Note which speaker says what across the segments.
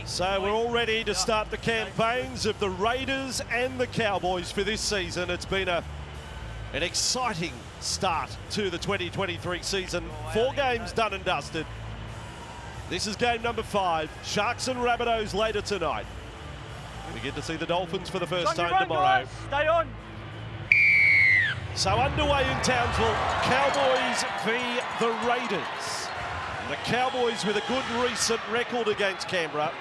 Speaker 1: So we're all ready to start the campaigns of the Raiders and the Cowboys for this season. It's been an exciting start to the 2023 season. 4 games done and dusted. This is game number 5. Sharks and Rabbitohs later tonight. We get to see the Dolphins for the first time tomorrow.
Speaker 2: Stay on.
Speaker 1: So underway in Townsville, Cowboys v the Raiders. The Cowboys with a good recent record against Canberra.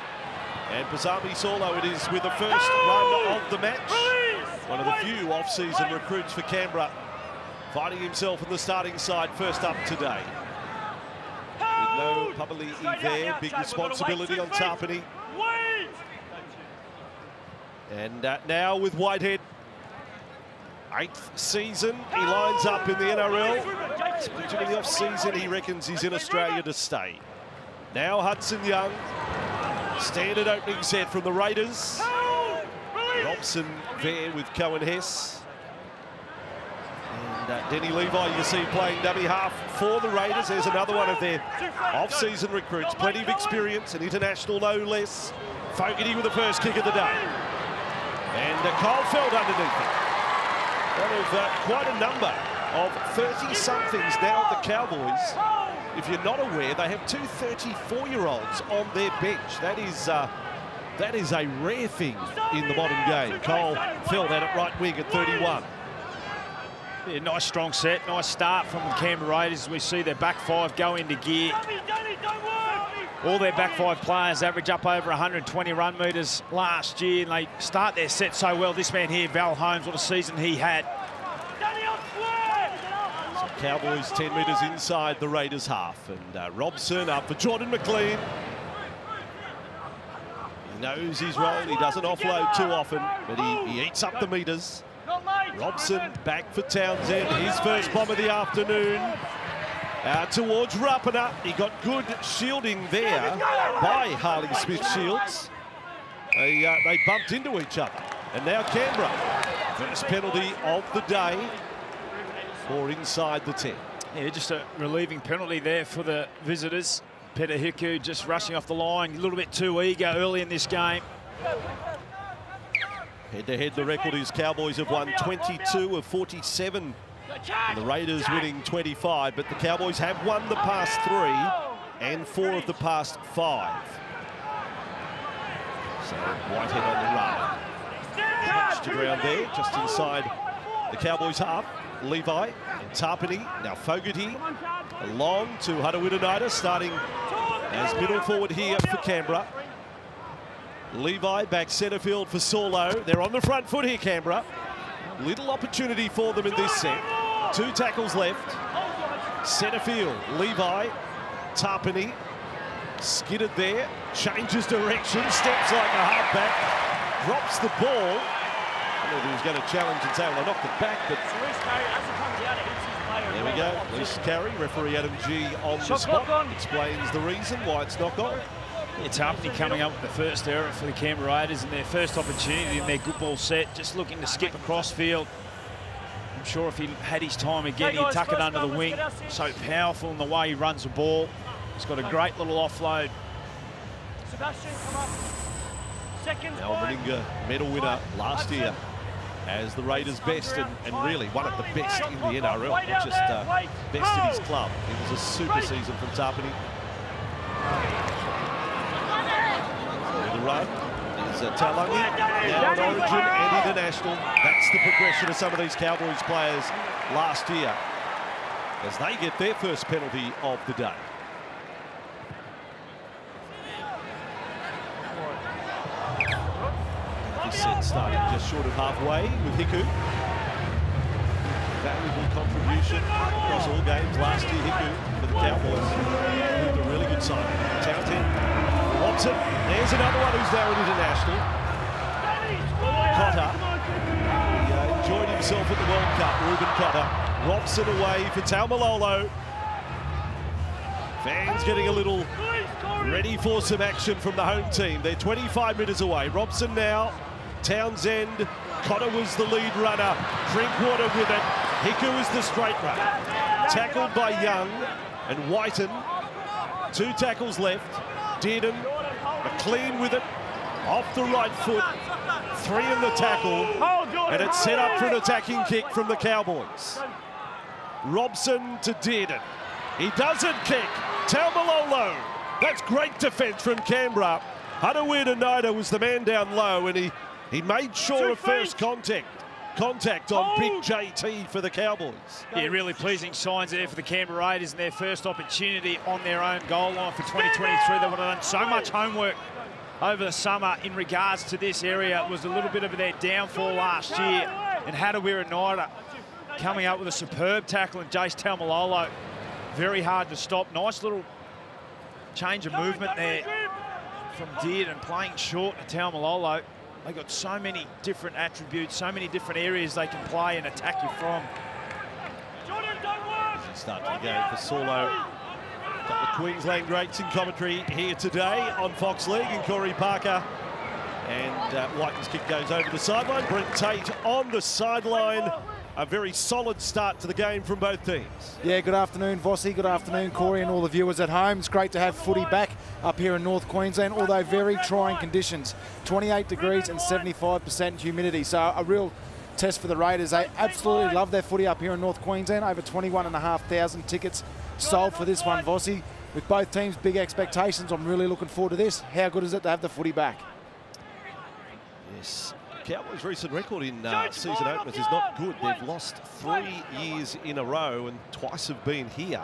Speaker 1: And Pasami Saulo, it is with the first run of the match. One of the few off-season recruits for Canberra, finding himself in the starting side first up today. With no Papali'i there, big responsibility on Tapani. And now with Whitehead, 8th season, he lines up in the NRL. Speaking of the off-season, he reckons he's in Australia to stay. Now Hudson Young, standard opening set from the Raiders. Robson there with Cohen Hess. And Denny Levi, you see, playing dummy half for the Raiders. There's another one of their off-season recruits. Plenty of experience, an international no less. Fogarty with the first kick of the day. And Caulfield underneath it. One of quite a number of 30-somethings now at the Cowboys. If you're not aware, they have 2 34-year-olds on their bench. That is a rare thing in the modern game. Caulfield out at right wing at 31.
Speaker 2: Yeah, nice strong set, nice start from the Canberra Raiders. We see their back 5 go into gear. All their back 5 players average up over 120 run metres last year, and they start their set so well. This man here, Val Holmes, what a season he had.
Speaker 1: So Cowboys 10 metres inside the Raiders half, and Robson up for Jordan McLean. He knows his role, he doesn't offload too often, but he eats up the metres. Robson back for Townsend, his first bomb of the afternoon. Towards Rapana, he got good shielding there by Harley Smith-Shields. They bumped into each other. And now Canberra, first penalty of the day for inside the 10.
Speaker 2: Yeah, just a relieving penalty there for the visitors. Peter Hiku just rushing off the line, a little bit too eager early in this game.
Speaker 1: Head-to-head, the record is Cowboys have won 22 of 47. And the Raiders winning 25, but the Cowboys have won the past 3 and 4 of the past 5. So Whitehead on the run. Touched around there, just inside the Cowboys half. Levi and Tapani, now Fogarty. Along to Hudawita, starting as middle forward here for Canberra. Levi back centre field for Saulo. They're on the front foot here, Canberra. Little opportunity for them in this set. 2 tackles left. Centre field, Levi, Tapani, skidded there, changes direction, steps like a halfback, drops the ball. I thought he was going to challenge and say, well, I knocked it back, but there we go. Loose carry, referee Adam G on the spot, explains the reason why it's knock on.
Speaker 2: Yeah, Tapani coming up with the first error for the Canberra Raiders and their first opportunity in their good ball set, just looking to skip across field. I'm sure if he had his time again, he'd tuck it under the wing. So powerful in the way he runs the ball. He's got a great little offload.
Speaker 1: Now Meninga medal winner last year as the Raiders' best and really one of the best in the NRL, not just best in his club. It was a super season from Tapani. The run is Taulagi, now an Origin and International. That's the progression of some of these Cowboys players last year as they get their first penalty of the day. This set starting just short of halfway with Hiku. Valuable contribution across all games last year, Hiku, for the Cowboys. With a really good side. Townsend, Robson, there's another one who's now an international. Cotter, he enjoyed himself at the World Cup, Ruben Cotter. Robson away for Taumalolo. Fans getting a little ready for some action from the home team. They're 25 metres away. Robson now, Townsend, Cotter was the lead runner. Drinkwater with it. Hiku is the straight runner. Tackled by Young and Whiten. 2 tackles left. Dearden McLean with it, off the right foot, 3 in the tackle, and it's set up for an attacking kick from the Cowboys. Robson to Dearden. He doesn't kick. Taumalolo. That's great defence from Canberra. Hadawiranida was the man down low, and he made sure of first contact on Big JT for the Cowboys.
Speaker 2: Yeah, really pleasing signs there for the Canberra Raiders and their first opportunity on their own goal line for 2023. They would have done so much homework over the summer in regards to this area. It was a little bit of their downfall last year, and Hadawiranida coming up with a superb tackle, and Jace Taumalolo very hard to stop. Nice little change of movement there from Dearden, playing short to Taumalolo. They got so many different attributes, so many different areas they can play and attack you from.
Speaker 1: Start to the game for Saulo. Got the Queensland greats in commentary here today on Fox League, and Corey Parker. And Whiten's kick goes over the sideline. Brent Tate on the sideline. A very solid start to the game from both teams.
Speaker 3: Yeah, good afternoon, Vossi. Good afternoon, Corey, and all the viewers at home. It's great to have footy back up here in North Queensland, although very trying conditions. 28 degrees and 75% humidity. So a real test for the Raiders. They absolutely love their footy up here in North Queensland. Over 21,500 tickets sold for this one, Vossi. With both teams, big expectations. I'm really looking forward to this. How good is it to have the footy back?
Speaker 1: Yes. Cowboys' recent record in season openers is not good. They've lost 3 years in a row and twice have been here.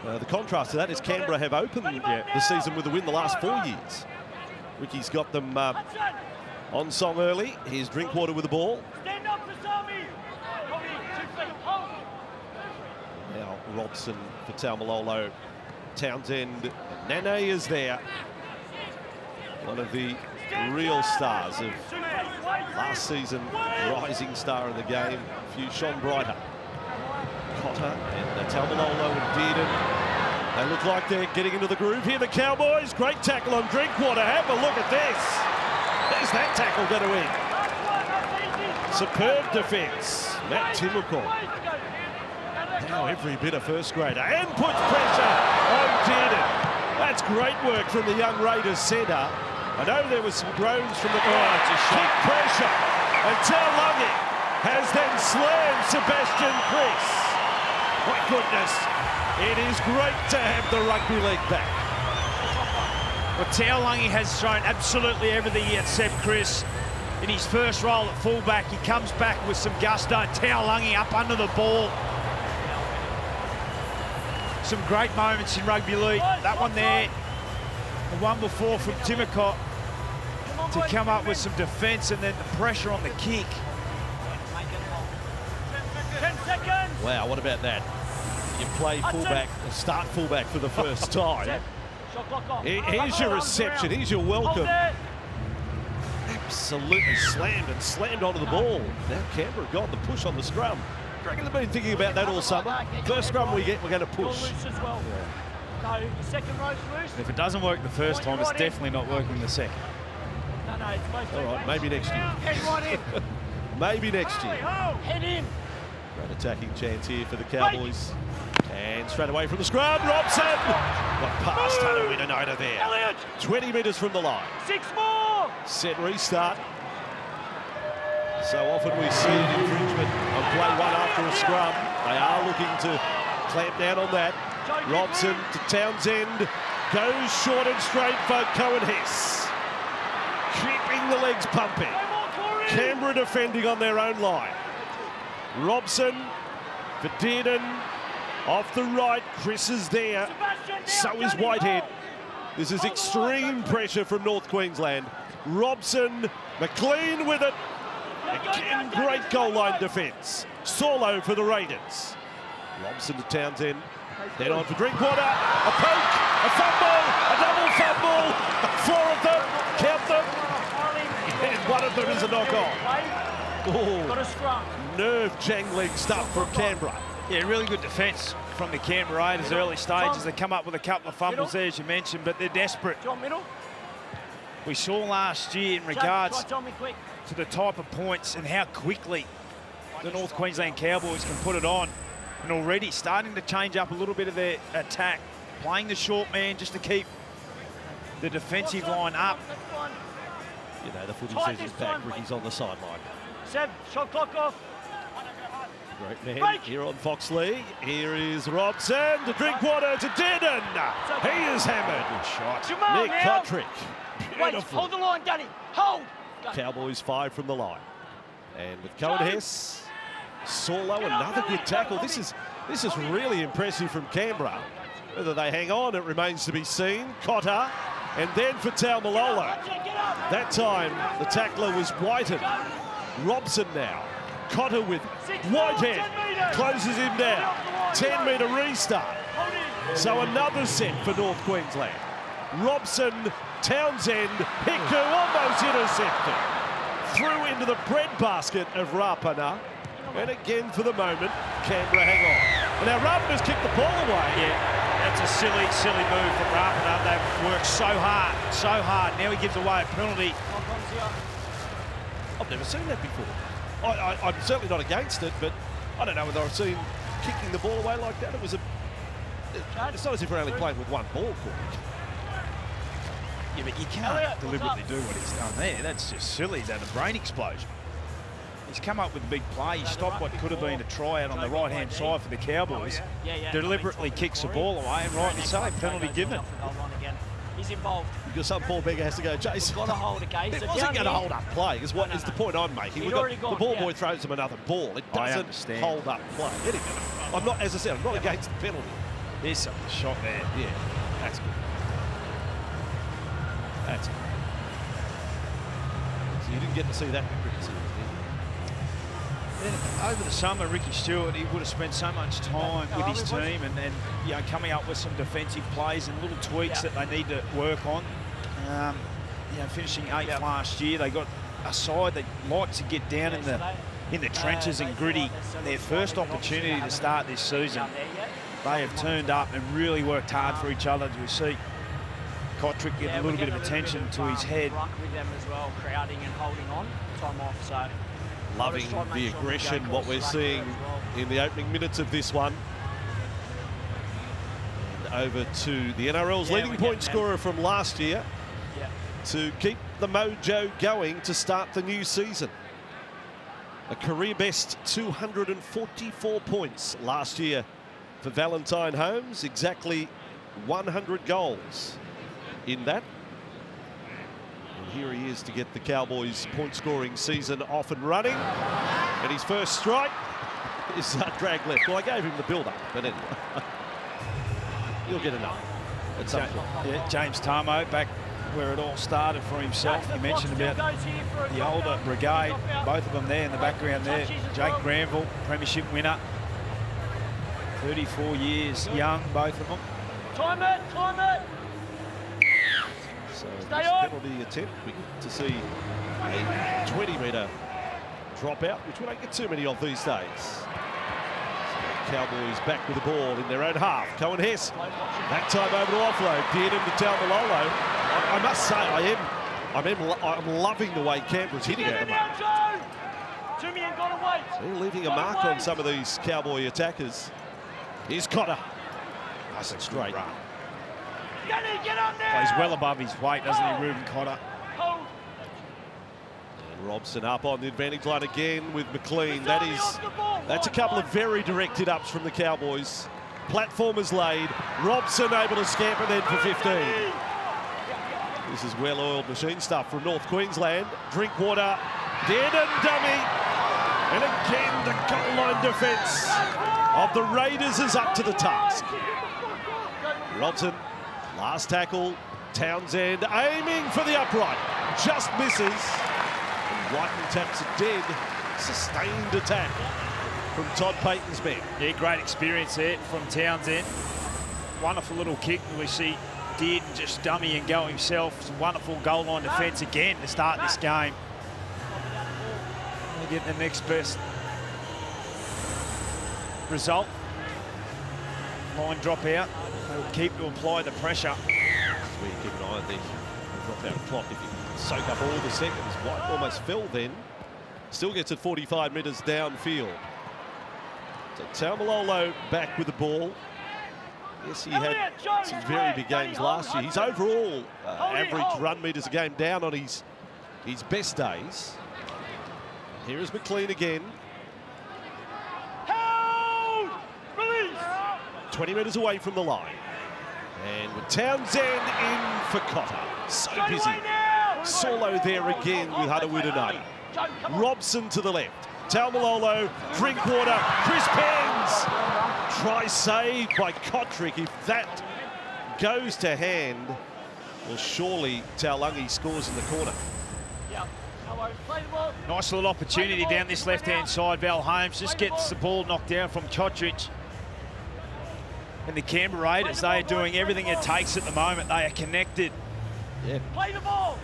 Speaker 1: The contrast to that is Canberra have opened the season with a win the last 4 years. Ricky's got them on song early. Here's Drinkwater with the ball. Now Robson for Taumalolo. Townsend. Nene is there. One of the real stars of last season, rising star in the game. A few shone brighter. Cotter and Taumalolo and Dearden. They look like they're getting into the groove here. The Cowboys, great tackle on Drinkwater. Have a look at this. There's that tackle going to win. Superb defence. Matt Timmercourt. Now every bit of first grader. And puts pressure on Dearden. That's great work from the young Raiders centre. I know there was some groans from the kick pressure, and Taulagi has then slammed Sebastian Chris. My goodness, it is great to have the rugby league back.
Speaker 2: Well, Taulagi has shown absolutely everything at Seb Chris in his first role at fullback. He comes back with some gusto. Taulagi up under the ball. Some great moments in rugby league. That one there, the one before from Timmercott, to come up with some defence and then the pressure on the kick.
Speaker 4: 10 seconds.
Speaker 1: Wow, what about that? You play fullback, or start fullback for the first time. Here's your reception, here's your welcome. Absolutely slammed onto the ball. Now Canberra got the push on the scrum. Do you reckon they've been thinking about that all summer? First scrum we get, we're going to push.
Speaker 4: No, the second row's loose.
Speaker 2: If it doesn't work the first time, it's definitely not working the second.
Speaker 4: No, it's both.
Speaker 1: All right, maybe next year.
Speaker 4: Head right in.
Speaker 1: Maybe next year.
Speaker 4: Head in.
Speaker 1: Great attacking chance here for the Cowboys. And straight away from the scrum, Robson got past Hadawiranida there.
Speaker 4: Elliot.
Speaker 1: 20 metres from the line.
Speaker 4: 6 more.
Speaker 1: Set restart. So often we see an infringement on play one after a scrum. They are looking to clamp down on that. Robson to Townsend. Goes short and straight for Cohen Hess. Keeping the legs pumping. Canberra defending on their own line. Robson for Dearden. Off the right, Chris is there. So is Whitehead. This is extreme pressure from North Queensland. Robson, McLean with it. Again, great goal line defence. Saulo for the Raiders. Robson to Townsend. Then on for Drinkwater. A poke, a fumble, a double fumble. 4 of them, count them. And one of them is a knock-on. Oh, nerve-jangling stuff from Canberra.
Speaker 2: Yeah, really good defence from the Canberra Raiders early stages. They come up with a couple of fumbles there, as you mentioned, but they're desperate. We saw last year in regards to the type of points and how quickly the North Queensland Cowboys can put it on. And already starting to change up a little bit of their attack, playing the short man just to keep the defensive line up.
Speaker 1: You know, the footy says he's back. Ricky's on the sideline.
Speaker 4: Seb, shot clock off.
Speaker 1: Great man here on Fox League. Here is Robson to Drinkwater to Dearden. He is hammered.
Speaker 2: Good shot.
Speaker 4: Jamal
Speaker 1: Nick
Speaker 4: now.
Speaker 1: Kotrick.
Speaker 4: Wait,
Speaker 1: Beautiful.
Speaker 4: hold the line, Danny. Hold. Go.
Speaker 1: Cowboys 5 from the line. And with Cohen Hess, Saulo, another good tackle. This is really impressive from Canberra. Whether they hang on, it remains to be seen. Cotter, and then for Taumalolo. That time, the tackler was Whiten. Robson now. Cotter with Whitehead. Closes him down. 10-metre restart. So another set for North Queensland. Robson, Townsend, Hiku almost intercepted. Through into the breadbasket of Rapana. And again, for the moment, Canberra hang on. And now Rapana's kicked the ball away.
Speaker 2: Yeah, that's a silly move from Rapana. They've worked so hard. Now he gives away a penalty.
Speaker 1: I've never seen that before. I'm certainly not against it, but I don't know whether I've seen kicking the ball away like that. It's not as if we're only playing with one ball, Corey.
Speaker 2: Yeah, but you can't deliberately do what he's done there. That's just silly. That's a brain explosion. He's come up with a big play. He stopped what could have been a try out on the right-hand side for the Cowboys. Deliberately kicks the ball away, and rightly so, penalty given.
Speaker 4: He's involved.
Speaker 1: Because some poor beggar has to go, Jason.
Speaker 4: Got to hold it, guys.
Speaker 1: It wasn't going to hold up play, is what is the point I'm making. The ball boy throws him another ball. It doesn't hold up play. Anyway, I'm not, as I said, I'm not against the penalty.
Speaker 2: There's some shot there.
Speaker 1: Yeah, that's good. That's good. So you didn't get to see that with Ricky Stewart,
Speaker 2: Then over the summer, Ricky Stewart, he would have spent so much time with his team and you know, coming up with some defensive plays and little tweaks that they need to work on. You know, finishing 8th last year, they got a side that like to get down in the trenches and gritty. Their first opportunity to start this season, they have turned up and really worked hard for each other. We see Kotrick getting a little bit of attention to his head.
Speaker 4: With them as well, crowding and holding on. Time off, so.
Speaker 1: Loving the aggression, what we're seeing in the opening minutes of this one. And over to the NRL's leading point scorer from last year to keep the mojo going to start the new season. A career best 244 points last year for Valentine Holmes, exactly 100 goals in that. And here he is to get the Cowboys' point-scoring season off and running. And his first strike is drag left. Well, I gave him the build-up, but anyway. He'll get enough at some point.
Speaker 2: Yeah, James Tarmo back where it all started for himself. You mentioned about the older brigade, both of them there in the background there. Jake Granville, premiership winner. 34 years young, both of them.
Speaker 4: Time it!
Speaker 1: So this penalty attempt, we get to see a 20-metre dropout, which we don't get too many of these days. So Cowboys back with the ball in their own half. Cohen Hess, that time over to offload. Dearden to Taumalolo. I must say, I'm loving the way Canberra's hitting at the moment. They're leaving a mark on some of these Cowboy attackers. Here's Cotter. That's a straight run.
Speaker 2: Plays well above his weight, doesn't he, Ruben Cotter?
Speaker 1: And Robson up on the advantage line again with McLean. That's a couple of very direct hit-ups from the Cowboys. Platform is laid. Robson able to scamper then for 15. This is well-oiled machine stuff from North Queensland. Drinkwater, Dearden dummy. And again, the goal line defence of the Raiders is up to the task. Robson, last tackle, Townsend aiming for the upright, just misses. And Whiten taps it dead. Sustained attack from Todd Payton's men.
Speaker 2: Yeah, great experience there from Townsend. Wonderful little kick. We see Dearden just dummy and go himself. Some wonderful goal line defence again to start this game. They get the next best result. Line drop out. They'll keep to apply the pressure.
Speaker 1: That's where you keep an eye on the drop-out clock. If you soak up all the seconds, White almost fell then. Still gets it 45 metres downfield. So Taumalolo back with the ball. Yes, he had some very big games last year. His overall average run meters a game down on his best days. Here is McLean again. 20 metres away from the line. And with Townsend in for Cotter. So busy. Solo there again with Hudawidunati. Robson to the left. Taumalolo, Drinkwater, Chris Pens. Try saved by Kotrick. If that goes to hand, well, surely Taulagi scores in the corner.
Speaker 2: Nice little opportunity down this left-hand side. Val Holmes just gets the ball knocked down from Kotrick. And the Canberra Raiders, they are doing everything it takes at the moment. They are connected.
Speaker 1: Yeah.
Speaker 4: Play the ball.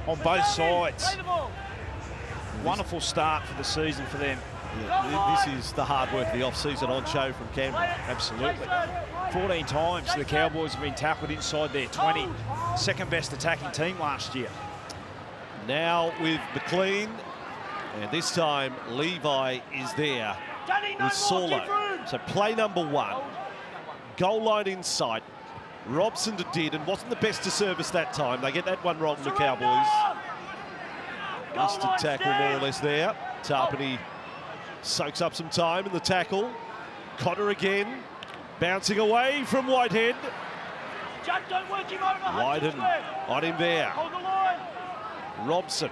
Speaker 2: On both sides. Wonderful start for the season for them.
Speaker 1: Yeah, this is the hard work of the off-season on show from Canberra.
Speaker 2: Absolutely. 14 times the Cowboys have been tackled inside their 20. Second best attacking team last year.
Speaker 1: Now with McLean, and this time Levi is there with Solo. So play number 1, goal line in sight. Robson to Did, and wasn't the best to service that time. They get that one wrong, the Cowboys. Instant tackle more or less there. Tarpany soaks up some time in the tackle. Cotter again, bouncing away from Whitehead. Wyden on him there. Robson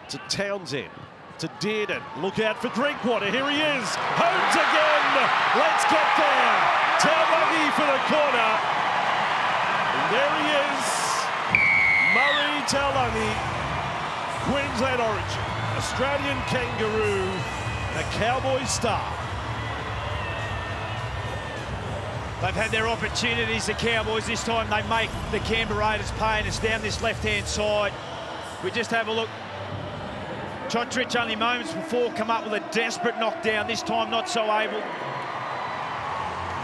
Speaker 1: to Townsend, to Dearden. Look out for Drinkwater. Here he is. Holmes again. Let's get there. Taulagi for the corner. And there he is. Murray Taulagi, Queensland origin, Australian kangaroo, and a Cowboys star.
Speaker 2: They've had their opportunities, the Cowboys. This time they make the Canberra Raiders pay, and it's down this left-hand side. We just have a look. Kotrick only moments before come up with a desperate knockdown. This time not so able.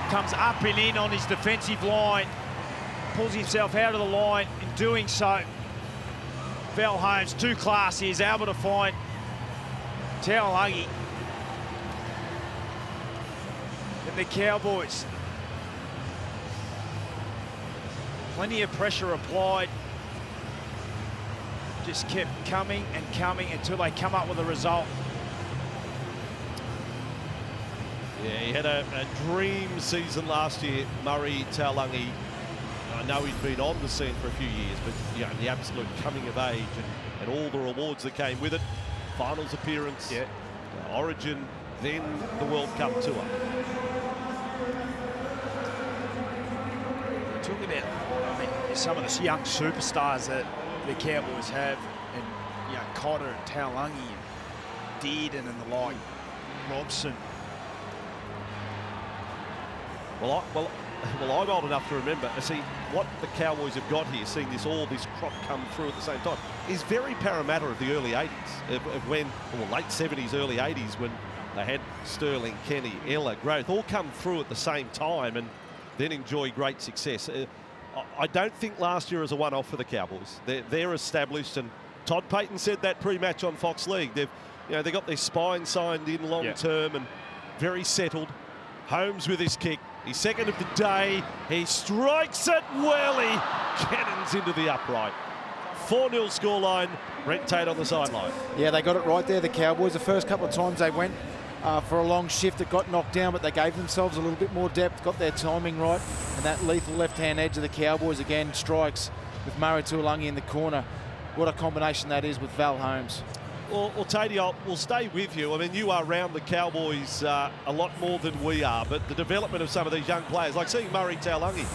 Speaker 2: Comes up and in on his defensive line. Pulls himself out of the line in doing so. Val Holmes, too classy, is able to find Taulagi. And the Cowboys. Plenty of pressure applied. Just kept coming and coming until they come up with a result.
Speaker 1: Yeah, he had a dream season last year, Murray Taulagi. I know he's been on the scene for a few years, but yeah, the absolute coming of age and all the rewards that came with it. Finals appearance, yeah. Origin, then the World Cup tour.
Speaker 2: We're talking about, I mean, some of the young superstars that the Cowboys have, and you know, Cotter and Taulagi and Dearden and the like, Robson.
Speaker 1: Well, I'm old enough to remember. See, what the Cowboys have got here, seeing this crop come through at the same time, is very Parramatta of the early 80s, of when, or late 70s, early 80s, when they had Sterling, Kenny, Ella, Growth, all come through at the same time and then enjoy great success. I don't think last year was a one-off for the Cowboys. They're established, and Todd Payton said that pre-match on Fox League. They got their spine signed in long term and very settled. Holmes with his kick. His second of the day. He strikes it well. He cannons into the upright. 4-0 scoreline. Brent Tate on the sideline.
Speaker 3: Yeah, they got it right there, the Cowboys. The first couple of times they went for a long shift, it got knocked down, but they gave themselves a little bit more depth, got their timing right, and that lethal left-hand edge of the Cowboys again strikes with Murray Taulagi in the corner. What a combination that is with Val Holmes.
Speaker 1: Well, Tatey, we'll stay with you. I mean, you are around the Cowboys a lot more than we are, but the development of some of these young players, like seeing Murray Taulagi,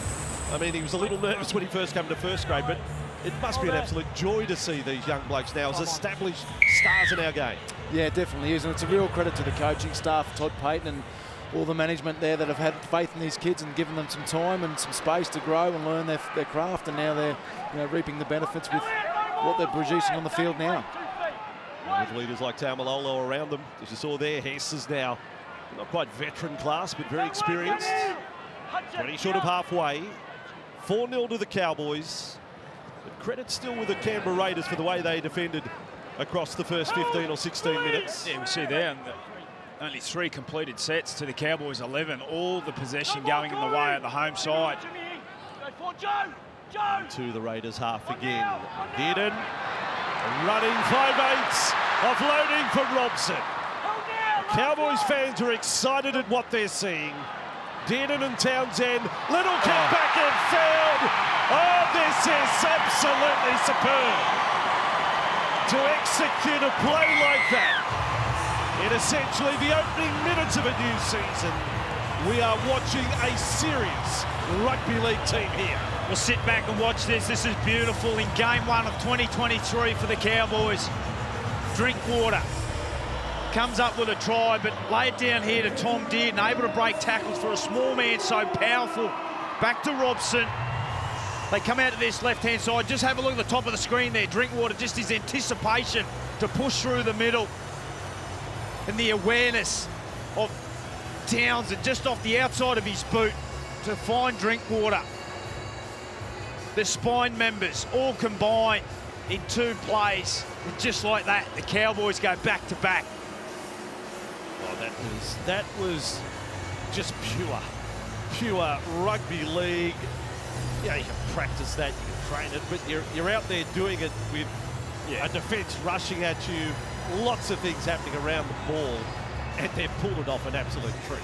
Speaker 1: I mean, he was a little nervous when he first came to first grade, but it must be an absolute joy to see these young blokes now as established stars in our game.
Speaker 3: Yeah, it definitely is, and it's a real credit to the coaching staff, Todd Payton and all the management there that have had faith in these kids and given them some time and some space to grow and learn their craft, and now they're reaping the benefits with what they're producing on the field now.
Speaker 1: And with leaders like Taumalolo around them, as you saw there, Hess is now not quite veteran class, but very experienced. 20 short of halfway. 4-0 to the Cowboys. But credit still with the Canberra Raiders for the way they defended across the first 15 or 16 minutes.
Speaker 2: Yeah, we see there. And Only 3 completed sets to the Cowboys 11. All the possession going in the way at the home side.
Speaker 1: To the Raiders half again. Dearden running 5/8, offloading for Robson. Cowboys fans are excited at what they're seeing. Dearden and Townsend, little kick back and fouled. Oh, this is absolutely superb. To execute a play like that in essentially the opening minutes of a new season, we are watching a serious rugby league team here.
Speaker 2: We'll sit back and watch this. This is beautiful in game 1 of 2023 for the Cowboys. Drinkwater comes up with a try, but lay it down here to Tom Dearden, able to break tackles for a small man, so powerful. Back to Robson. They come out to this left-hand side. Just have a look at the top of the screen there. Drinkwater, just his anticipation to push through the middle. And the awareness of Townsend just off the outside of his boot to find Drinkwater. The spine members all combined in 2 plays. And just like that, the Cowboys go back to back.
Speaker 1: Well, that was just pure rugby league. Yeah, you can practice that, you can train it, but you're out there doing it with a defence rushing at you, lots of things happening around the ball, and they've pulled it off an absolute treat.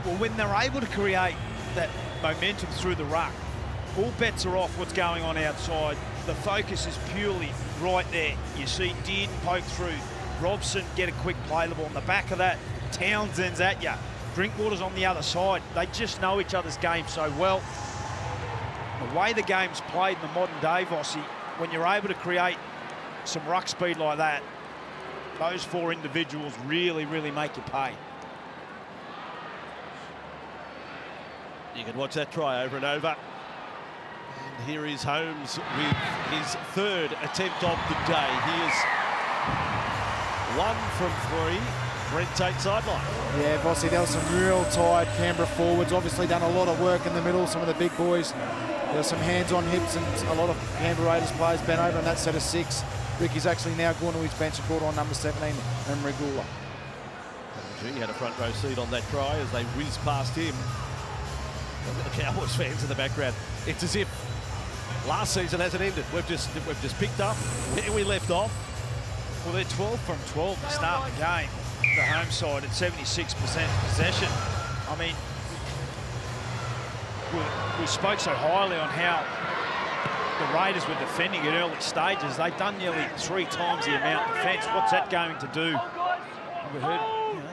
Speaker 2: Well, when they're able to create that momentum through the ruck, all bets are off what's going on outside. The focus is purely right there. You see Dearden poke through, Robson get a quick play the ball on the back of that, Townsend's at you, Drinkwater's on the other side. They just know each other's game so well. The way the game's played in the modern day, Vossi, when you're able to create some ruck speed like that, those 4 individuals really, really make you pay.
Speaker 1: You can watch that try over and over. And here is Holmes with his 3rd attempt of the day. He is 1 from 3. Brent Tate sideline.
Speaker 3: Yeah, Vossi, there was some real tired Canberra forwards. Obviously done a lot of work in the middle, some of the big boys. There were some hands on hips and a lot of Canberra Raiders players bent over in that set of 6. Ricky's actually now gone to his bench and brought on number 17, Regula.
Speaker 1: He had a front row seat on that try as they whizzed past him. The Cowboys fans in the background. It's as if last season hasn't ended. We've just picked up where we left off.
Speaker 2: Well, they're 12 from 12 to start the game. The home side at 76% possession. I mean, we spoke so highly on how the Raiders were defending at early stages. They've done nearly 3 times the amount of defence. What's that going to do? We heard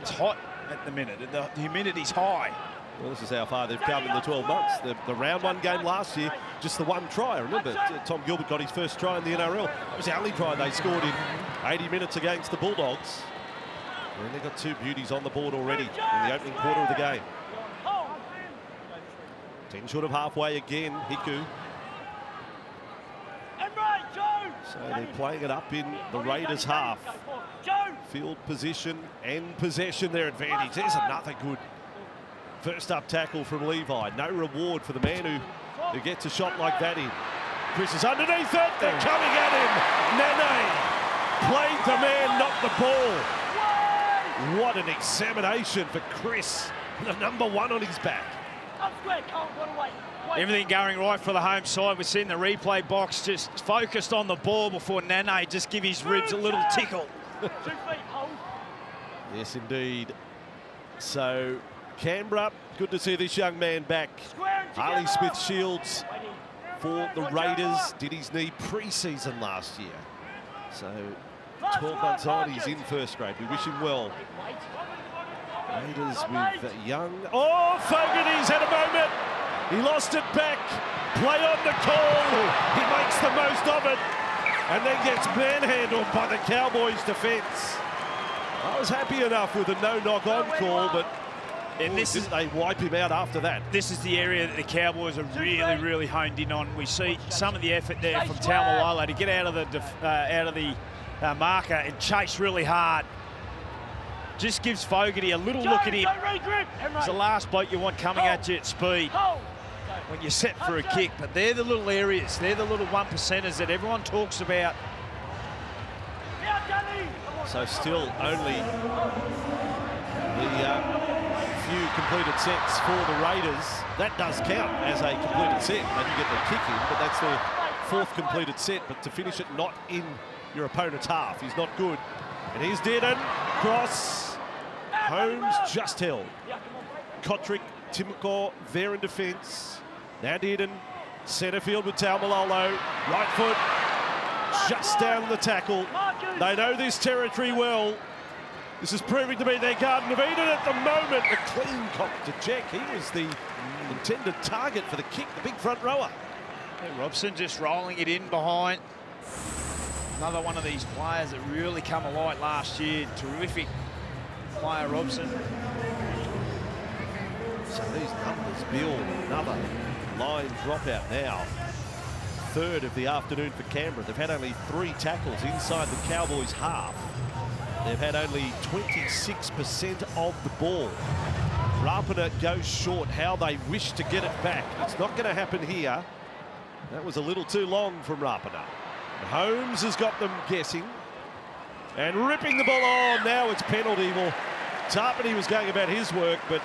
Speaker 2: it's hot at the minute. The humidity's high.
Speaker 1: Well, this is how far they've come in the 12 months. The round 1 game last year, just the 1 try. Remember, Tom Gilbert got his first try in the NRL. It was the only try they scored in 80 minutes against the Bulldogs. And they've got 2 beauties on the board already in the opening quarter of the game. 10 short of halfway again, Hiku. So they're playing it up in the Raiders' half. Field position and possession their advantage. There's another good first up tackle from Levi. No reward for the man who gets a shot like that in. Chris is underneath it. They're coming at him. Nene played the man, not the ball. What an examination for Chris. The number 1 on his back.
Speaker 2: Everything going right for the home side. We've seen the replay box just focused on the ball before Nene just give his ribs a little tickle.
Speaker 1: Yes, indeed. So Canberra, good to see this young man back. Harley Smith-Shields for the Raiders. Did his knee pre-season last year. So 12 months on, he's in first grade. We wish him well. Raiders with young... Oh, Fogarty's had a moment. He lost it back. Play on the call. He makes the most of it. And then gets manhandled by the Cowboys defence. I was happy enough with a no-knock-on call, but
Speaker 2: and this is,
Speaker 1: they wipe him out after that.
Speaker 2: This is the area that the Cowboys are really, really honed in on. We see some of the effort there from Taumalolo to get out of the marker and chase really hard. Just gives Fogarty a little look at him. It's the last bloke you want coming at you at speed when you're set for a kick. But they're the little areas, they're the little 1%ers that everyone talks about.
Speaker 1: So still only The few completed sets for the Raiders, that does count as a completed set. They didn't get their kick in, but that's their 4th completed set. But to finish it not in your opponent's half is not good. And here's Dearden, cross. Holmes just held. Kotrick, Timoko there in defence. Now Dearden, centre field with Taumalolo. Right foot, just down the tackle. They know this territory well. This is proving to be their Garden of Eden at the moment. A clean cock to Jack. He was the intended target for the kick, the big front rower.
Speaker 2: Yeah, Robson just rolling it in behind. Another one of these players that really come alight last year. Terrific player, Robson.
Speaker 1: So these numbers build. Another line dropout now. 3rd of the afternoon for Canberra. They've had only 3 tackles inside the Cowboys' half. They've had only 26% of the ball. Rapana goes short. How they wish to get it back. It's not going to happen here. That was a little too long from Rapana. Holmes has got them guessing. And ripping the ball on. Now it's penalty. Well, Tarpany was going about his work, but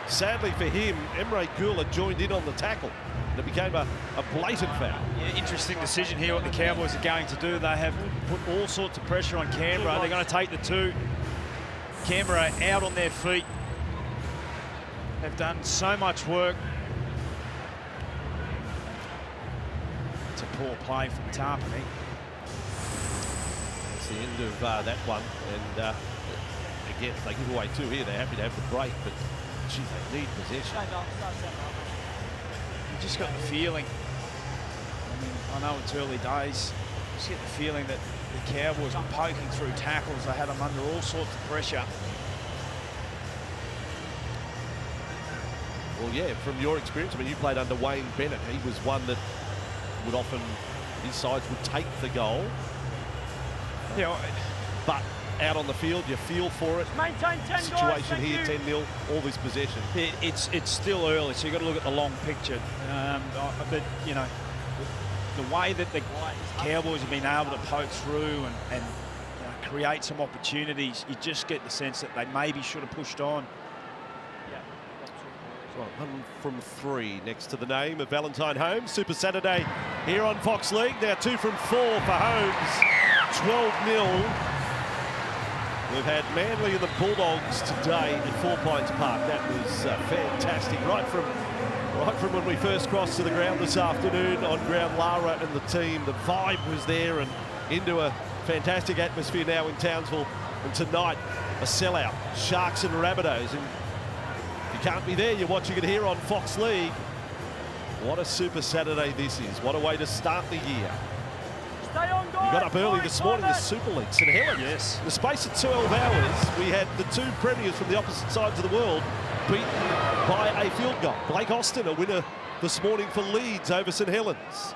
Speaker 1: sadly for him, Emre Gula joined in on the tackle. And it became a blatant foul.
Speaker 2: Yeah, interesting decision here what the Cowboys are going to do. They have put all sorts of pressure on Canberra. They're going to take the 2. Canberra out on their feet. They've done so much work. It's a poor play from Tarpany.
Speaker 1: That's the end of that one. And again, if they give away 2 here, they're happy to have the break. But, gee, they need possession.
Speaker 2: You just got the feeling, I mean, I know it's early days, just get the feeling that the Cowboys were poking through tackles. They had them under all sorts of pressure.
Speaker 1: Well, yeah, from your experience, I mean, you played under Wayne Bennett. He was one that would often, his sides would take the goal.
Speaker 2: Yeah,
Speaker 1: but out on the field, you feel for it.
Speaker 4: Maintain 10
Speaker 1: Situation
Speaker 4: guys,
Speaker 1: here, 10-0, all this possession.
Speaker 2: it's still early, so you've got to look at the long picture. But, you know, the way that the Cowboys have been able to poke through and create some opportunities, you just get the sense that they maybe should have pushed on.
Speaker 1: Well, 1 from 3 next to the name of Valentine Holmes. Super Saturday here on Fox League. Now 2 from 4 for Holmes. 12-0. We've had Manly and the Bulldogs today at 4 Pines Park. That was fantastic. Right from when we first crossed to the ground this afternoon on ground, Lara and the team, the vibe was there and into a fantastic atmosphere now in Townsville. And tonight, a sellout. Sharks and Rabbitohs. And if you can't be there, you're watching it here on Fox League. What a Super Saturday this is. What a way to start the year. We got up early this morning, the Super League, St Helens.
Speaker 2: Yes.
Speaker 1: In the space of 12 hours, we had the 2 premiers from the opposite sides of the world beaten by a field goal. Blake Austin, a winner this morning for Leeds over St Helens.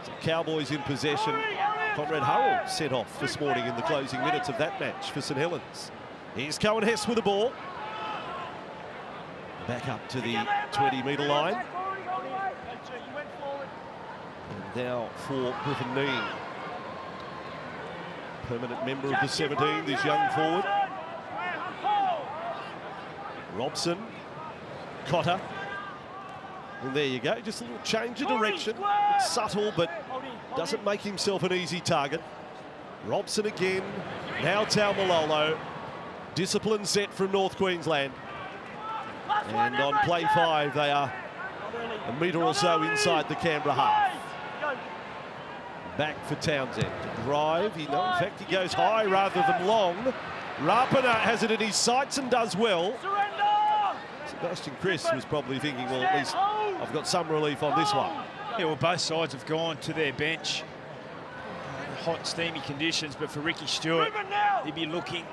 Speaker 1: So Cowboys in possession. Conrad Hurrell set off this morning in the closing minutes of that match for St Helens. Here's Cohen Hess with the ball. Back up to the 20-metre line. And now for Griffin Neame. Permanent member of the 17, this young forward. Robson, Cotter. And there you go, just a little change of direction. It's subtle, but doesn't make himself an easy target. Robson again, now Taumalolo. Discipline set from North Queensland. And on play 5, they are a metre or so inside the Canberra half. Back for Townsend to drive. In fact, he goes high rather than long. Rapana has it in his sights and does well. Sebastian Chris was probably thinking, well, at least I've got some relief on this one.
Speaker 2: Yeah, well, both sides have gone to their bench. Hot, steamy conditions, but for Ricky Stewart, he'd be looking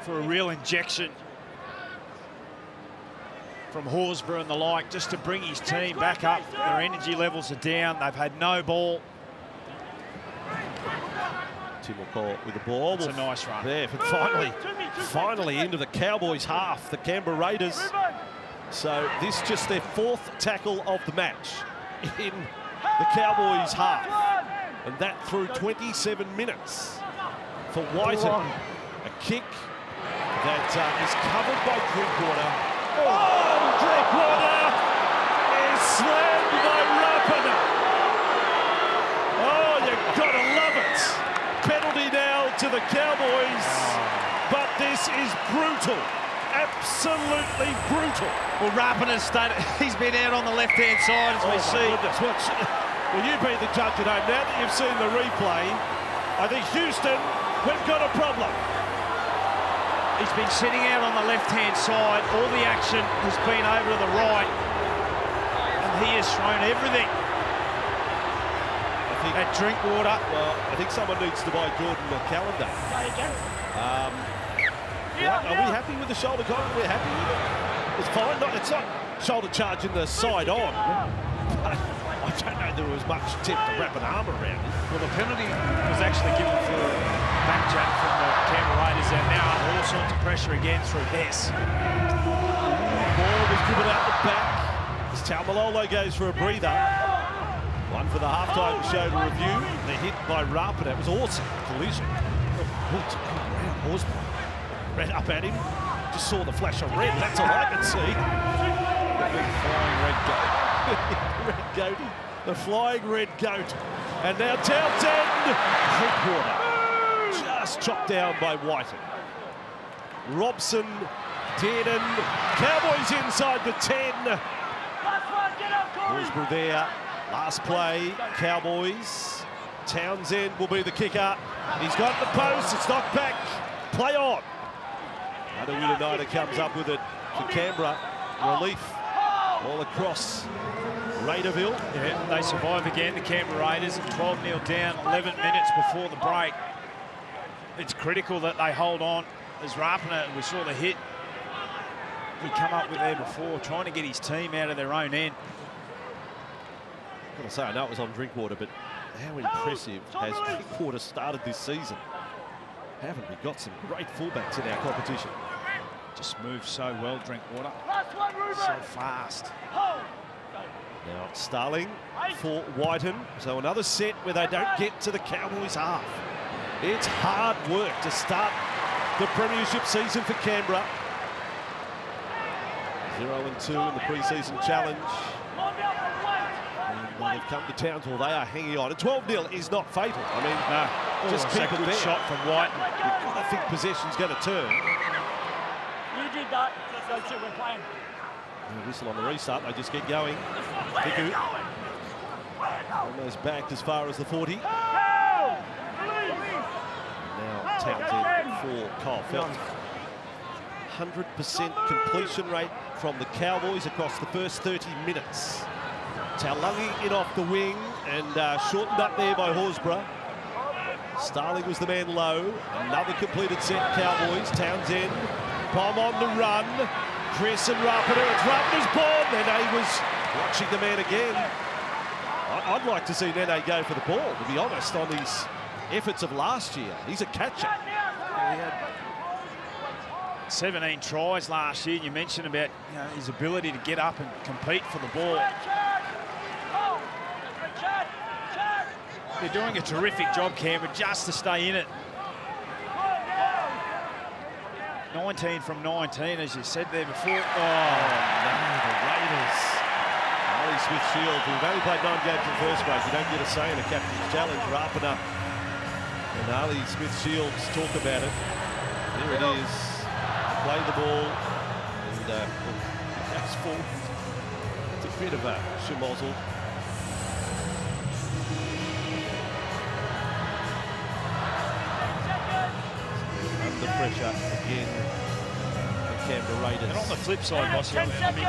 Speaker 2: for a real injection from Horsburgh and the like, just to bring his team back up. Their energy levels are down. They've had no ball.
Speaker 1: Tim McCall with the ball.
Speaker 2: It's a nice run.
Speaker 1: There, but finally into the Cowboys half, the Canberra Raiders. So this just their 4th tackle of the match in the Cowboys half. And that through 27 minutes for Whiten. A kick that is covered by Drinkwater.
Speaker 2: Oh, Drinkwater is slammed by Rapana.
Speaker 1: Oh, you've got to love it. Penalty now to the Cowboys, but this is brutal. Absolutely brutal.
Speaker 2: Well, Rapana's started. He's been out on the left-hand side, as we see.
Speaker 1: Well, you be the judge at home. Now that you've seen the replay, I think Houston, we've got a problem.
Speaker 2: He's been sitting out on the left-hand side. All the action has been over to the right. And he has thrown everything at Drinkwater.
Speaker 1: Well, I think someone needs to buy Jordan a calendar. Are we happy with the shoulder guard? We're happy with it. It's fine. It's not shoulder charge in the side on. I don't know there was much tip to wrap an arm around it.
Speaker 2: Well, the penalty was actually given for back jack from the Canberra Raiders. They're now under all sorts of pressure again through this.
Speaker 1: Ball was driven out the back as Taumalolo goes for a breather. One for the halftime show to review. The hit by Rapana. It was awesome. Collision. Horsburgh ran up at him. Just saw the flash of red. That's all I can see. The big flying red goat. Red goatee. The flying red goat. And now Townsend. Drinkwater. Just chopped down by Whiten. Robson. Dearden. Cowboys inside the 10. Horsburgh there. Last play. Cowboys. Townsend will be the kicker. He's got the post. It's knocked back. Play on. United comes up with it for Canberra. Relief all across Raiderville.
Speaker 2: Yeah, they survive again, the Canberra Raiders, 12-0 down, 11 minutes before the break. It's critical that they hold on. As Rapana, we saw the hit he come up with there before, trying to get his team out of their own end.
Speaker 1: I've got to say, I know it was on Drinkwater, but how impressive has Drinkwater started this season? Haven't we got some great fullbacks in our competition?
Speaker 2: Just moves so well, Drinkwater. So fast.
Speaker 1: Now Starling for Whiten. So another set where they don't get to the Cowboys half. It's hard work to start the premiership season for Canberra. 0-2 in the pre-season challenge. And they've come to Townsville. They are hanging on. And 12-0 is not fatal. I mean, just keep it there.
Speaker 2: Shot from Whiten.
Speaker 1: I think possession's going to turn.
Speaker 4: You did that. That's it. We're playing.
Speaker 1: Whistle on the restart. They just get going. Hiku almost backed as far as the 40. Now Townsend for Kyle Felton. 100% completion rate from the Cowboys across the first 30 minutes. Taulagi in off the wing and shortened up there by Horsburgh. Starling was the man low. Another completed set, Cowboys. Townsend, Pom on the run. Chris and Rapana. It's Rapana's ball. Nene was watching the man again. I'd like to see Nene go for the ball, to be honest, on his efforts of last year. He's a catcher.
Speaker 2: He had 17 tries last year. You mentioned about his ability to get up and compete for the ball. They're doing a terrific job, Canberra, just to stay in it. 19 from 19, as you said there before. Oh,
Speaker 1: no, the Raiders. Ali Smith-Shields, we've only played 9 games in first grade. You don't get a say in a captain's challenge. Rapana and Ali Smith-Shields talk about it. Here it is. Play the ball. And that's full. It's a bit of a schmozzle. Under pressure again, the Canberra Raiders.
Speaker 2: And on the flip side, Bossy, I mean,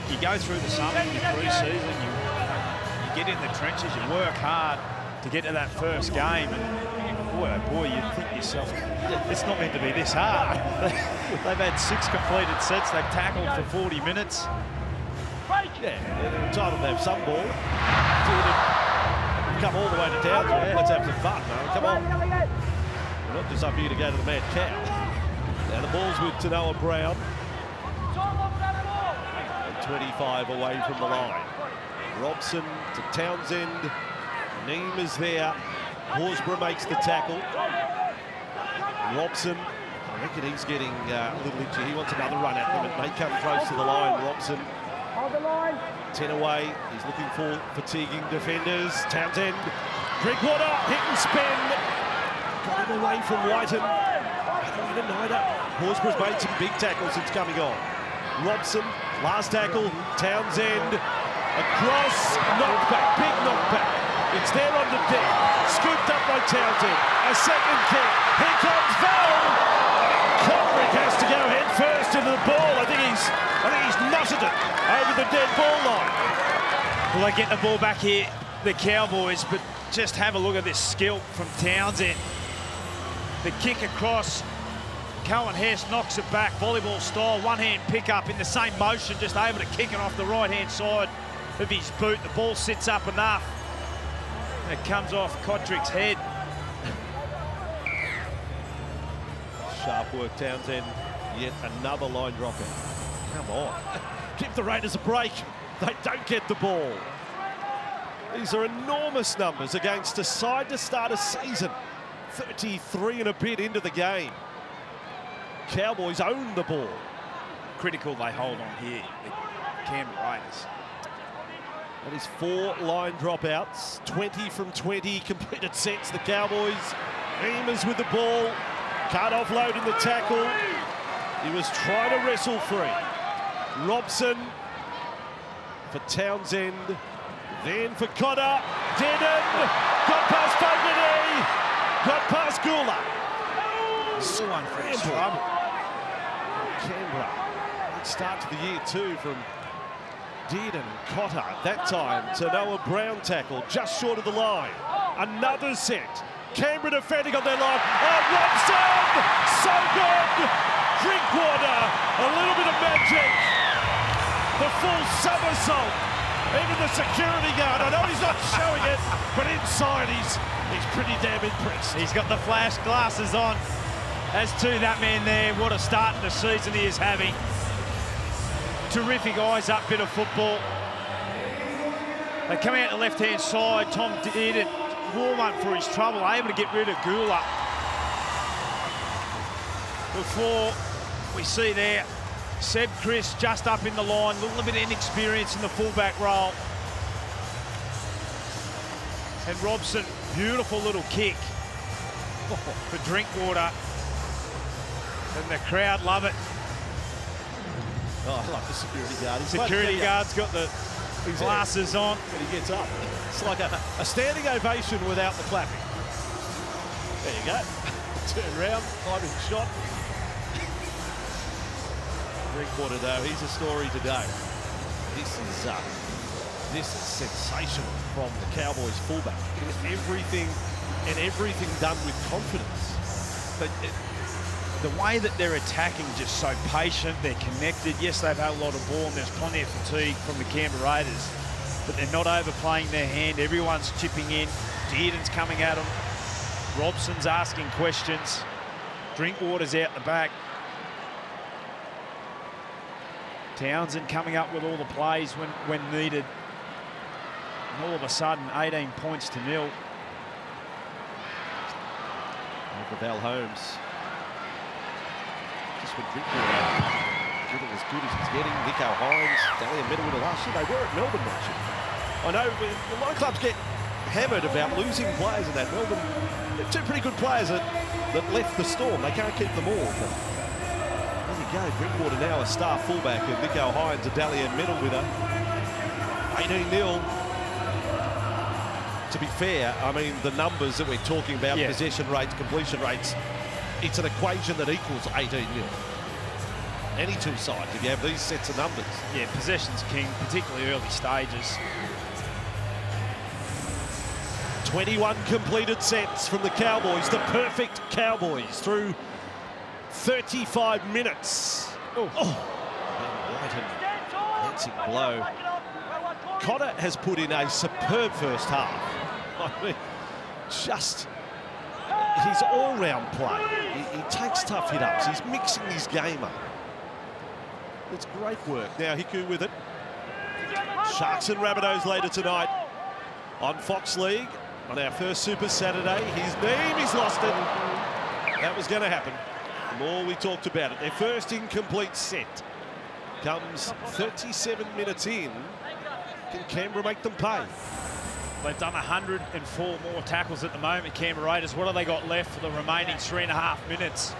Speaker 2: you go through the summer, your pre-season, you get in the trenches, you work hard to get to that first game, and boy, oh boy, you think to yourself, it's not meant to be this hard. They've had 6 completed sets, they've tackled for 40 minutes.
Speaker 1: Yeah, they're entitled to have some ball. Come all the way to town. Let's have some fun, man. Come on. We're not just up here to go to the Mad Cow. Now the ball's with Tanoa Brown. And 25 away from the line. Robson to Townsend. Neem is there. Horsburgh makes the tackle. Robson I reckon he's getting a little itchy. He wants another run at them. It may come close to the line. Robson, 10 away. He's looking for fatiguing defenders. Townsend, Drinkwater, hit and spin. Got him away from Whiten. Horsburgh's made some big tackles since coming on. Robson, last tackle. Townsend, across, knockback, big knockback. It's there on the deck. Scooped up by Townsend. A second kick. Here comes Val. Kendrick has to go head first into the ball. I think he's knotted it over the dead ball line.
Speaker 2: Well, they get the ball back here, the Cowboys, but just have a look at this skill from Townsend. The kick across. Cohen Hess knocks it back, volleyball style, one-hand pick-up in the same motion, just able to kick it off the right-hand side of his boot. The ball sits up enough. And it comes off Kotrick's head.
Speaker 1: Sharp work, Townsend. Yet another line dropout. Come on. Give the Raiders a break. They don't get the ball. These are enormous numbers against a side to start a season. 33 and a bit into the game. Cowboys own the ball.
Speaker 2: Critical they hold on here, the Canberra Raiders.
Speaker 1: That is 4 line dropouts, 20 from 20 completed sets. The Cowboys, Eamers with the ball, can't offload in the tackle. He was trying to wrestle free. Robson for Townsend, then for Cotter, Denon, got past Fogarty, got past Gula.
Speaker 2: One for his trouble.
Speaker 1: Canberra. Good start to the year too from Dearden and Cotter. That time to Noah Brown tackle just short of the line. Another set. Canberra defending on their line. Oh, Robson! So good! Drinkwater. A little bit of magic. The full somersault. Even the security guard. I know he's not showing it, but inside he's pretty damn impressed.
Speaker 2: He's got the flash glasses on. As to that man there, what a start to the season he is having. Terrific eyes-up bit of football. They come out the left-hand side. Tom did it. Warm-up for his trouble, able to get rid of Gula. Before we see there, Seb Chris just up in the line, a little bit of inexperience in the fullback role. And Robson, beautiful little kick for Drinkwater. And the crowd love it.
Speaker 1: Oh, I love the security guard.
Speaker 2: Security guard's got the glasses on.
Speaker 1: And he gets up. It's like a standing ovation without the clapping. There you go. Turn round, climbing shot. Drinkwater, though, he's a story today. This is sensational from the Cowboys fullback. Everything done with confidence.
Speaker 2: But the way that they're attacking, just so patient, they're connected. Yes, they've had a lot of ball and there's plenty of fatigue from the Canberra Raiders, but they're not overplaying their hand. Everyone's chipping in. Dearden's coming at them. Robson's asking questions. Drinkwater's out the back. Townsend coming up with all the plays when needed. And all of a sudden, 18 points to 0.
Speaker 1: Over Val Holmes. Just when Drinkwater getting as good as he's getting. Nico Hines, Dalian Middle with the last year. They were at Melbourne last year. I know a lot of clubs get hammered about losing players in that. Melbourne, they're 2 pretty good players that left the Storm. They can't keep them all. But there you go. Drinkwater now a star fullback, and Nico Hines, a Dalian Middle with her. 18-0. To be fair, I mean, the numbers that we're talking about, possession rates, completion rates, it's an equation that equals 18-0. Any 2 sides, if you have these sets of numbers.
Speaker 2: Yeah, possession's king, particularly early stages.
Speaker 1: 21 completed sets from the Cowboys, the perfect Cowboys, through 35 minutes. Ben Whiten, dancing blow. Cotter has put in a superb first half. I mean, just his all-round play. He takes tough hit-ups. He's mixing his game up. It's great work. Now Hiku with it. Sharks and Rabbitohs later tonight on Fox League on our first Super Saturday. His name, he's lost it. That was going to happen. The more we talked about it, their first incomplete set comes 37 minutes in. Can Canberra make them pay?
Speaker 2: They've done 104 more tackles at the moment, Canberra Raiders. What have they got left for the remaining 3.5 minutes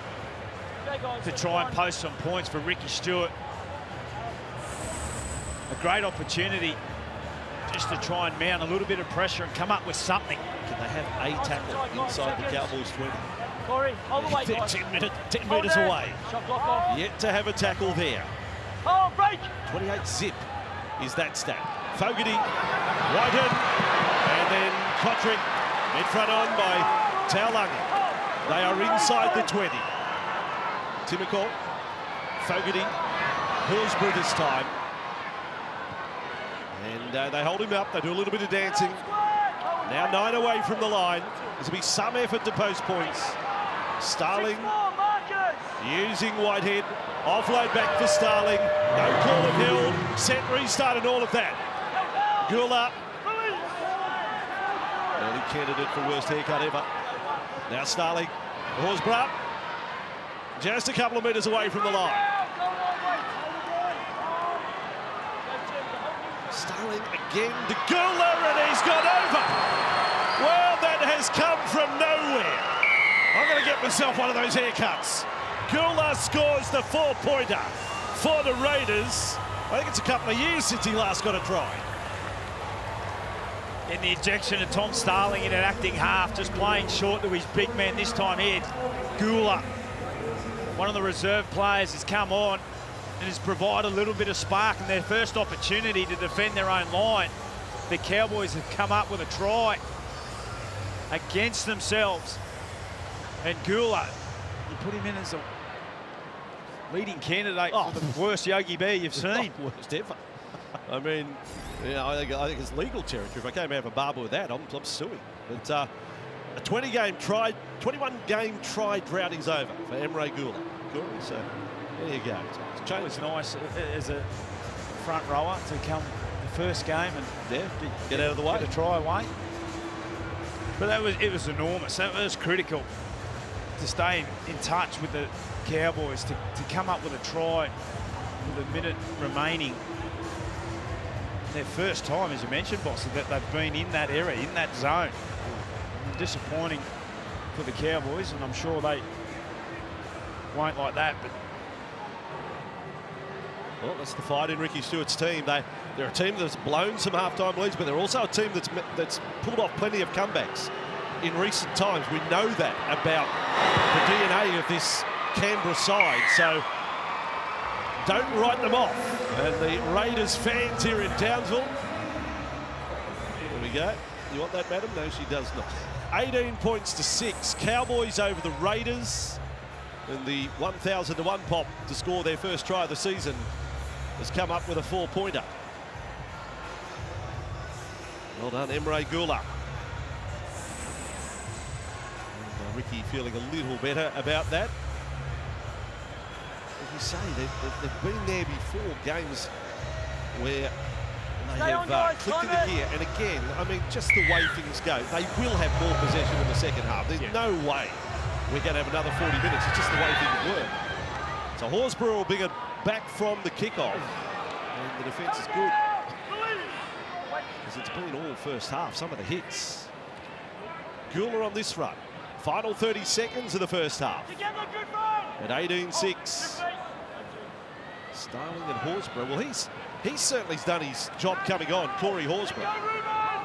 Speaker 2: to try and post some points for Ricky Stewart? A great opportunity just to try and mount a little bit of pressure and come up with something.
Speaker 1: Can they have a tackle inside the Cowboys 20?
Speaker 4: Corey, hold the way,
Speaker 1: They're
Speaker 4: guys.
Speaker 1: 10 metres away.
Speaker 4: Shot clock off.
Speaker 1: Yet to have a tackle there.
Speaker 4: Oh, break!
Speaker 1: 28 zip is that stat. Fogarty, Whitehead, and then Kotrick in front on by Taulagi. They are inside the 20. Timoko, Fogarty, Horsburgh this time. And they hold him up. They do a little bit of dancing. Now 9 away from the line. There's going to be some effort to post points. Starling using Whitehead. Offload back for Starling. No call of held. Set restart and all of that. Gula. Early candidate for worst haircut ever. Now Starling. Horsburgh. Just a couple of metres away from the line. Starling again to Gula, and he's gone over. Well, that has come from nowhere. I'm going to get myself one of those haircuts. Gula scores the 4-pointer for the Raiders. I think it's a couple of years since he last got a try.
Speaker 2: In the ejection of Tom Starling in an acting half, just playing short to his big man this time here. Gula, one of the reserve players, has come on and has provided a little bit of spark in their first opportunity to defend their own line. The Cowboys have come up with a try against themselves. And Gula, you put him in as a leading candidate for the worst Yogi Bear you've seen.
Speaker 1: Worst ever. I mean, you know, I think it's legal territory. If I came out of a barber with that, I'm suing. But a 21-game try drought is over for Emre Gula. So there you go.
Speaker 2: It was nice as a front rower to come the first game and
Speaker 1: get out of the way,
Speaker 2: get a try away. But it was enormous. That was critical to stay in touch with the Cowboys to come up with a try with a minute remaining. Their first time, as you mentioned, Boss, that they've been in that area, in that zone. Disappointing for the Cowboys, and I'm sure they won't like that. But
Speaker 1: well, that's the fight in Ricky Stewart's team. They're a team that's blown some half-time leads, but they're also a team that's pulled off plenty of comebacks in recent times. We know that about the DNA of this Canberra side, so don't write them off. And the Raiders fans here in Townsville. There we go. You want that, madam? No, she does not. 18 points to 6. Cowboys over the Raiders. And the 1,000-1 pop to score their first try of the season has come up with a 4-pointer. Well done, Emre Gula. And Ricky feeling a little better about that. As you say, they've been there before, games where they have clicked into gear. And again, I mean, just the way things go, they will have more possession in the second half. There's no way we're going to have another 40 minutes. It's just the way things work. So Horsburgh will bring it back from the kickoff. And the defence is good. Because it's been all first half, some of the hits. Gula on this run. Final 30 seconds of the first half. At 18-6. Starling and Horsburgh. Well, he's certainly done his job coming on. Corey Horsburgh.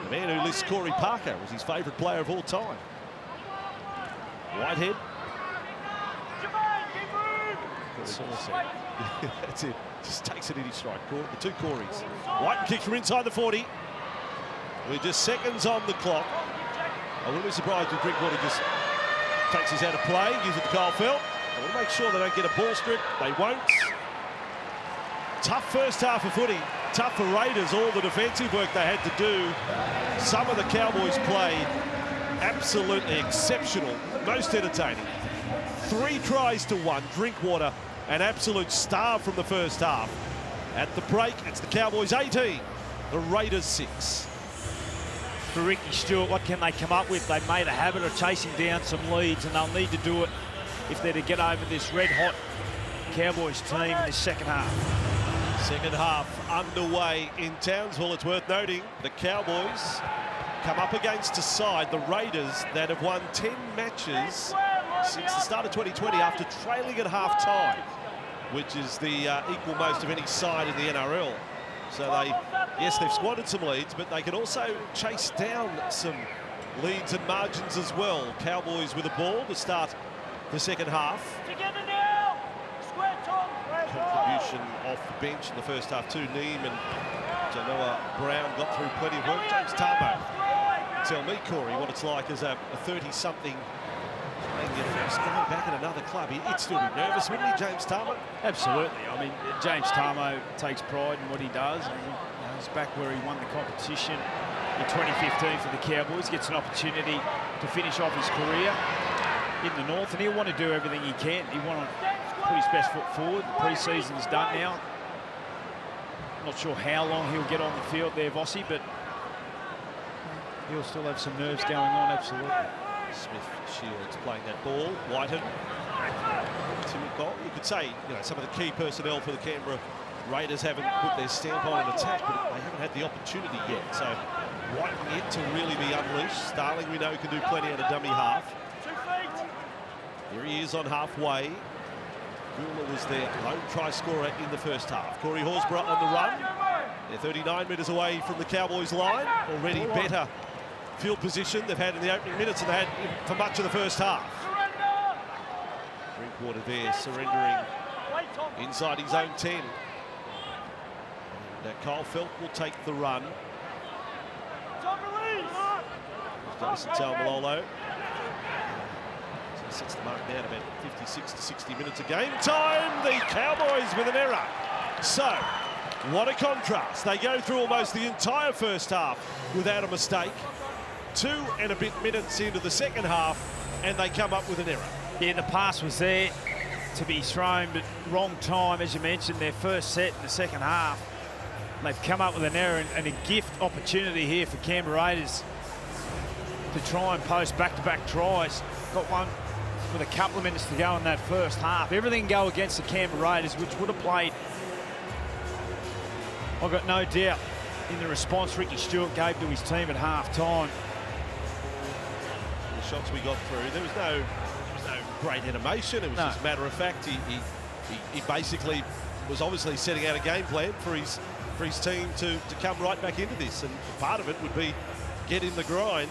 Speaker 1: The man who lists Corey Parker was his favourite player of all time. Whitehead. That's it. Just takes it in his strike. The two Coreys. White kicks from inside the 40. We're just seconds on the clock. I wouldn't be surprised if Drinkwater just takes this out of play, gives it to Kyle Felt. I want to make sure they don't get a ball strip. They won't. Tough first half of footy. Tough for Raiders, all the defensive work they had to do. Some of the Cowboys played absolutely exceptional, most entertaining. 3 tries to 1. Drinkwater, an absolute star from the first half. At the break, it's the Cowboys 18, the Raiders 6.
Speaker 2: For Ricky Stewart, what can they come up with? They've made a habit of chasing down some leads, and they'll need to do it if they're to get over this red-hot Cowboys team in the second half.
Speaker 1: Second half underway in Townsville. It's worth noting the Cowboys come up against a side, the Raiders, that have won 10 matches since the start of 2020 after trailing at half-time, which is the equal most of any side in the NRL. So yes, they've squandered some leads, but they can also chase down some leads and margins as well. Cowboys with a ball to start the second half. Contribution off the bench in the first half too. Neem and Janoa Brown got through plenty of work. James Tarbo, tell me, Corey, what it's like as a 30-something playing your first game back at another club. He'd still be nervous, wouldn't he, James Tarbo?
Speaker 2: Absolutely. I mean, James Tarbo takes pride in what he does. And, he's back where he won the competition in 2015 for the Cowboys. Gets an opportunity to finish off his career in the North, and he'll want to do everything he can. He want to put his best foot forward. The pre-season's done now. Not sure how long he'll get on the field there, Vossi, but he'll still have some nerves going on, absolutely.
Speaker 1: Smith Shields playing that ball. Whiten. Timid goal. You could say, some of the key personnel for the Canberra Raiders haven't put their stamp on an attack, but they haven't had the opportunity yet. So Whiten yet to really be unleashed. Starling, we know, can do plenty at a dummy half. Here he is on halfway. Gula was their lone try scorer in the first half. Corey Horsburgh on the run. They're 39 metres away from the Cowboys line. Already better field position they've had in the opening minutes than they had for much of the first half. Drinkwater there surrendering inside his own 10. And Kyle Felt will take the run. Jason Taumalolo. So he sets the mark down about 56 to 60 minutes of game time. The Cowboys with an error. So, what a contrast. They go through almost the entire first half without a mistake. 2 and a bit minutes into the second half, and they come up with an error.
Speaker 2: Yeah, the pass was there to be thrown, but wrong time, as you mentioned, their first set in the second half. They've come up with an error and a gift opportunity here for Canberra Raiders to try and post back-to-back tries. Got one with a couple of minutes to go in that first half. Everything go against the Canberra Raiders, which would have played, I've got no doubt, in the response Ricky Stewart gave to his team at half-time.
Speaker 1: The shots we got through, there was no great animation. It was just matter of fact. He basically was obviously setting out a game plan for his team to come right back into this, and part of it would be get in the grind,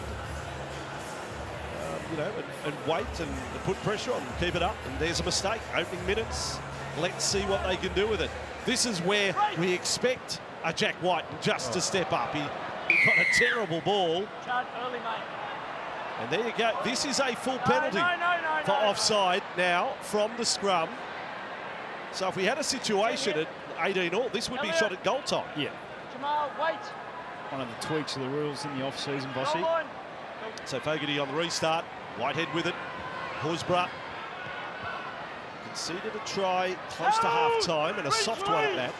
Speaker 1: and wait and put pressure on them, keep it up. And there's a mistake. Opening minutes. Let's see what they can do with it. This is where we expect a Jack White just to step up. He got a terrible ball. And there you go. This is a full penalty for offside now from the scrum. So if we had a situation at 18-all, this would be shot at goal time.
Speaker 2: Yeah.
Speaker 4: Jamal, wait.
Speaker 2: One of the tweaks of the rules in the off-season, Vossi.
Speaker 1: So Fogarty on the restart. Whitehead with it. Horsburgh conceded a try close to half-time, and a soft one at that.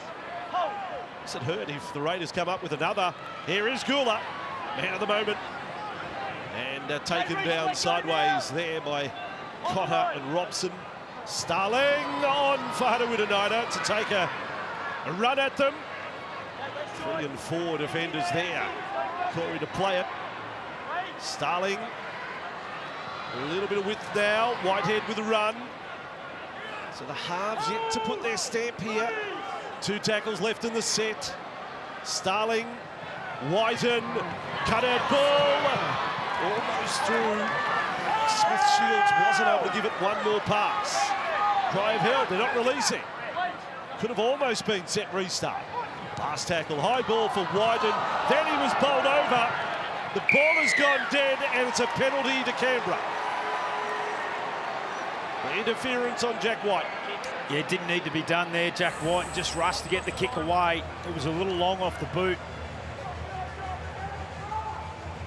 Speaker 1: It hurt if the Raiders come up with another. Here is Gula, man of the moment. And taken down sideways there by Cotter and Robson. Starling on for Hudawita to take a run at them. 3 and 4 defenders there. Corey to play it. Starling, a little bit of width now. Whitehead with a run. So the halves yet to put their stamp here. 2 tackles left in the set. Starling, Whiten, cut out ball. Almost through. Smith Shields wasn't able to give it one more pass. Cry of hell, they're not releasing. Could have almost been set restart. Pass tackle, high ball for Whiten. Then he was bowled over. The ball has gone dead, and it's a penalty to Canberra. The interference on Jack White.
Speaker 2: Yeah, it didn't need to be done there. Jack White just rushed to get the kick away. It was a little long off the boot.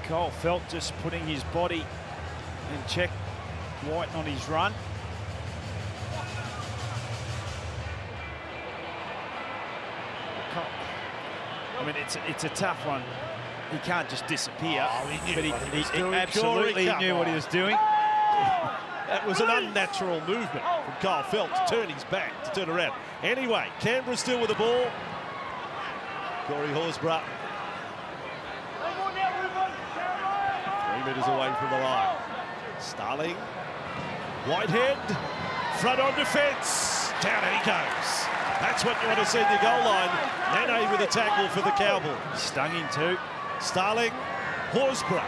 Speaker 2: Cole Felt just putting his body in check. White on his run. I mean, it's a tough one. He can't just disappear.
Speaker 1: Oh, he knew
Speaker 2: but he
Speaker 1: absolutely
Speaker 2: knew what he was doing.
Speaker 1: That was an unnatural movement from Kyle Felt to turn his back, to turn around. Anyway, Canberra still with the ball. Corey Horsburgh. 3 metres away from the line. Starling. Whitehead. Front on defence. Down and he goes. That's what you want to see in the goal line. Nene with a tackle for the Cowboys.
Speaker 2: Stung him too.
Speaker 1: Starling. Horsburgh.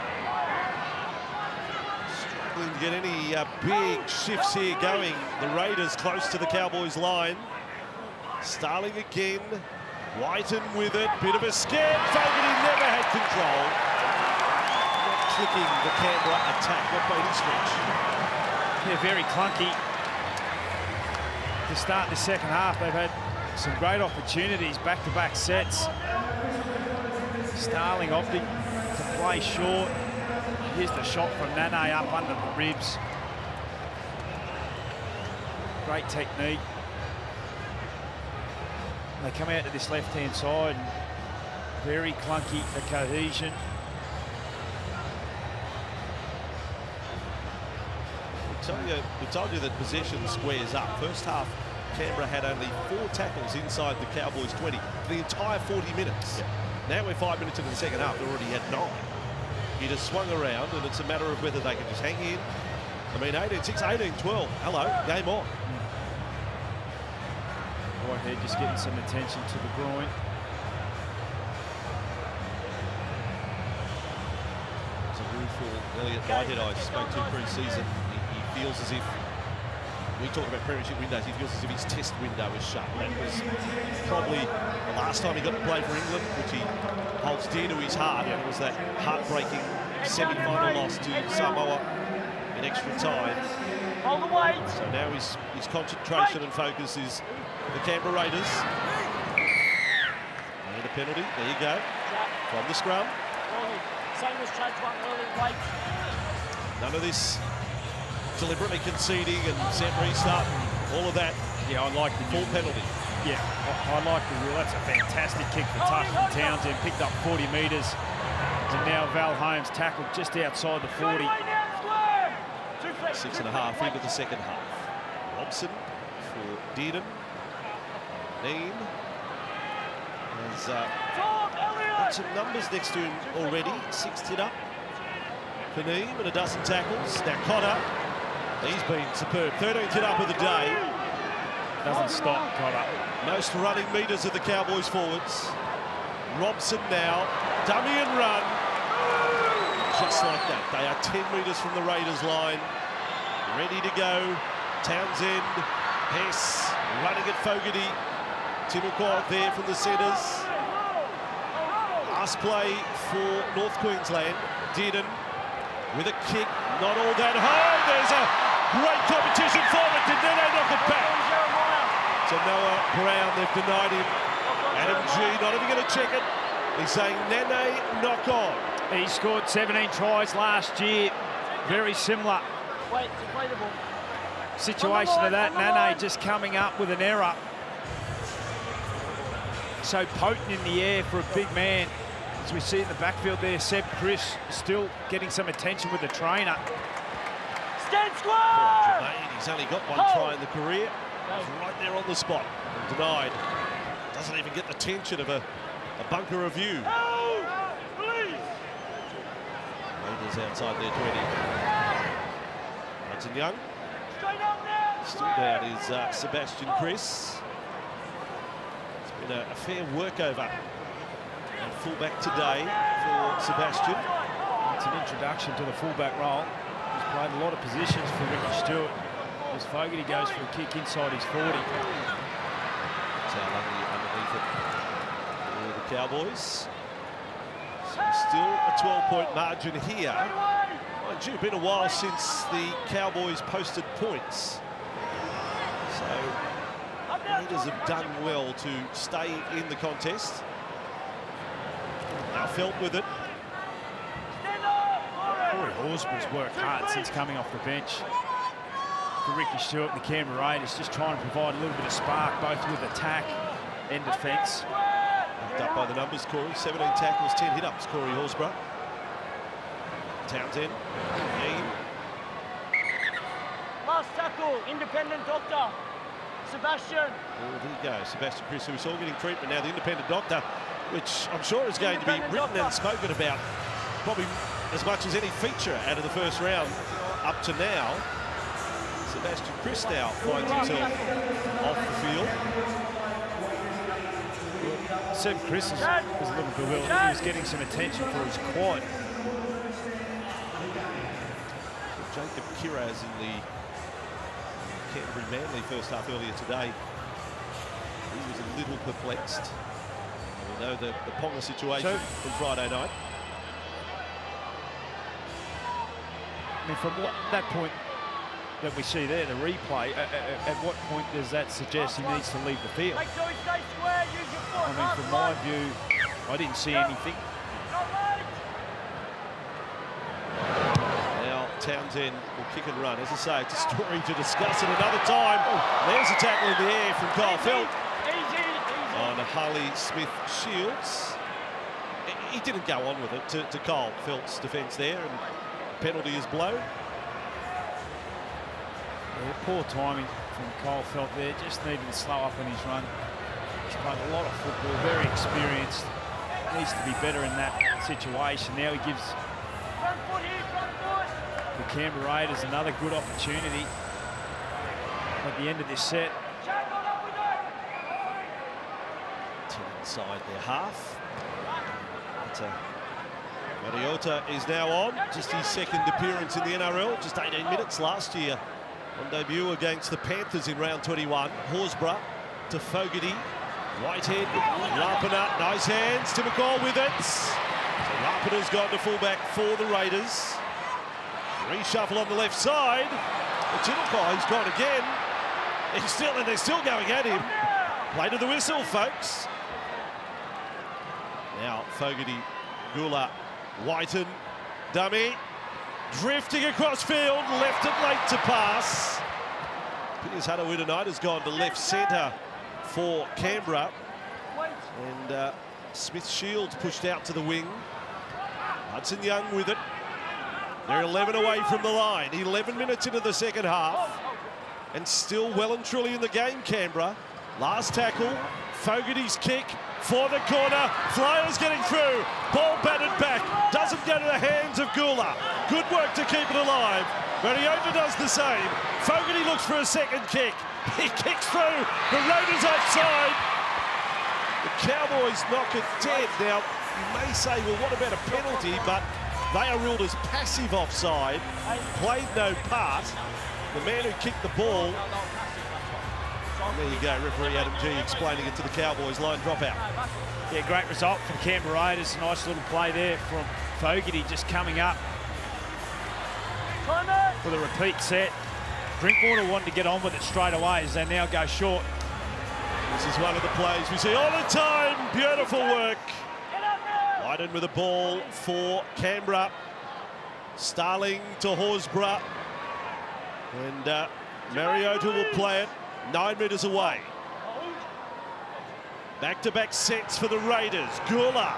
Speaker 1: Struggling to get any big shifts here going. The Raiders close to the Cowboys line. Starling again. Whiten with it. Bit of a scare. Fogarty never had control. Not clicking the Canberra attack. What made him switch?
Speaker 2: They're very clunky. To start the second half, they've had some great opportunities, back-to-back sets. Starling opting to play short. Here's the shot from Nene up under the ribs. Great technique. They come out to this left-hand side, and very clunky, the cohesion.
Speaker 1: We told you that possession squares up. First half, Canberra had only 4 tackles inside the Cowboys' 20 for the entire 40 minutes.
Speaker 2: Yeah.
Speaker 1: Now we're 5 minutes into the second half, they already had 9. He just swung around, and it's a matter of whether they can just hang in. I mean, 18-6, 18-12. Hello, game on.
Speaker 2: Whitehead just getting some attention to the groin.
Speaker 1: It's a rule for Elliot Whitehead I spoke to pre-season. He feels as if, we talk about premiership windows, he feels as if his test window is shut. That was probably the last time he got to play for England, which he holds dear to his heart. And it was that heartbreaking semi-final loss to Samoa in extra time.
Speaker 4: Hold the weight.
Speaker 1: So now his concentration and focus is for the Canberra Raiders. And a penalty, there you go, from the scrum.
Speaker 4: Same as Chad's one early, weight.
Speaker 1: None of this deliberately conceding and set restart, all of that.
Speaker 2: Yeah, I like the
Speaker 1: full penalty.
Speaker 2: Yeah, I like the rule. That's a fantastic kick for Tuck from Townsend. Picked up 40 metres. And now Val Holmes tackled just outside the 40.
Speaker 1: 6.5 into the second half. Robson for Dearden. Neem has got some numbers next to him already. 6 hit up for Neem and a dozen tackles. Now Cotter, he's been superb. 13th hit up of the day.
Speaker 2: Doesn't stop Cotter.
Speaker 1: Most running metres of the Cowboys forwards. Robson now, dummy and run. Just like that. They are 10 metres from the Raiders line. Ready to go. Townsend, Hess, running at Fogarty. Timuquoa there from the centres. Last play for North Queensland. Dearden with a kick, not all that high. There's a great competition for it. Did Nene knock it back? So Noah Brown, they've denied him. Adam G, not even going to check it. He's saying Nene knock on.
Speaker 2: He scored 17 tries last year. Very similar situation to that. Nene just coming up with an error. So potent in the air for a big man. As we see in the backfield there, Seb Chris still getting some attention with the trainer.
Speaker 4: Stand square!
Speaker 1: Jermaine, he's only got one try in the career. He's right there on the spot. And denied. Doesn't even get the tension of a bunker review. Raiders outside their 20. Hudson Young. Still down is Sebastian Chris. It's been a fair workover and fullback today for Sebastian.
Speaker 2: It's an introduction to the fullback role. He's played a lot of positions for Ricky Stewart. As Fogarty goes for a kick inside his 40.
Speaker 1: That's how lucky underneath it for the Cowboys. So still a 12-point margin here. Mind you, been a while since the Cowboys posted points. So Raiders have done well to stay in the contest. Now Felt with it.
Speaker 2: Corey Horsburgh's worked hard since coming off the bench. For Ricky Stewart and the Canberra Raiders, just trying to provide a little bit of spark, both with attack and defence.
Speaker 1: Backed up by the numbers, Corey. 17 tackles, 10 hit-ups, Corey Horsburgh. Townsend. Neem.
Speaker 4: tackle, independent doctor. Sebastian.
Speaker 1: Oh, there you go, Sebastian Chris, who we saw getting treatment now, the independent doctor, which I'm sure is going to be written and spoken about probably as much as any feature out of the first round up to now. Sebastian Chris now finds himself off the field.
Speaker 2: Seb Chris was a little bewildered. He was getting some attention for his quad.
Speaker 1: Jacob Kiraz in the Canterbury Manly first half earlier today. He was a little perplexed. We know the Ponga situation from Friday night.
Speaker 2: I mean, from that point that we see there, the replay, at what point does that suggest he needs to leave the field?
Speaker 4: Make sure he stays square, use your foot.
Speaker 2: I mean, from my view, I didn't see anything.
Speaker 1: Now Townsend will kick and run. As I say, it's a story to discuss at another time. There's a tackle in the air from Kyle Felt on Harley Smith-Shields. He didn't go on with it to Kyle Felt's defence there, and penalty is blown.
Speaker 2: Yeah, poor timing from Kyle Felt there, just needed to slow up on his run. He's played a lot of football, very experienced. Needs to be better in that situation. Now he gives the Canberra Raiders another good opportunity at the end of this set.
Speaker 1: 10 inside their half. Mariota is now on, just his second appearance in the NRL, just 18 minutes last year on debut against the Panthers in round 21. Horsburgh to Fogarty, Whitehead, Rapana, nice hands to McCall with it. So Rapana's gone to fullback for the Raiders. Reshuffle on the left side. He's gone again. They're still going at him. Play to the whistle, folks. Now Fogarty, Gula, Whiten, dummy, drifting across field, left it late to pass. Piers Hudawita Knight has gone to left centre for Canberra. And Smith-Shields pushed out to the wing. Hudson Young with it. They're 11 away from the line. 11 minutes into the second half. And still well and truly in the game, Canberra. Last tackle, Fogarty's kick for the corner. Flyers getting through. Ball batted back. Doesn't go to the hands of Gula. Good work to keep it alive. Mariota does the same. Fogarty looks for a second kick. He kicks through. The Raiders offside. The Cowboys knock it dead. Now, you may say, well, what about a penalty? But they are ruled as passive offside. Played no part. The man who kicked the ball. There you go, referee Adam G explaining it to the Cowboys. Line dropout.
Speaker 2: Yeah, great result from Canberra Raiders. Nice little play there from Fogarty, just coming up for the repeat set. Drinkwater wanted to get on with it straight away as they now go short.
Speaker 1: This is one of the plays we see all the time. Beautiful work. Whiten with the ball for Canberra. Starling to Horsburgh. And Mariota will play it 9 metres away. Back-to-back sets for the Raiders. Gula.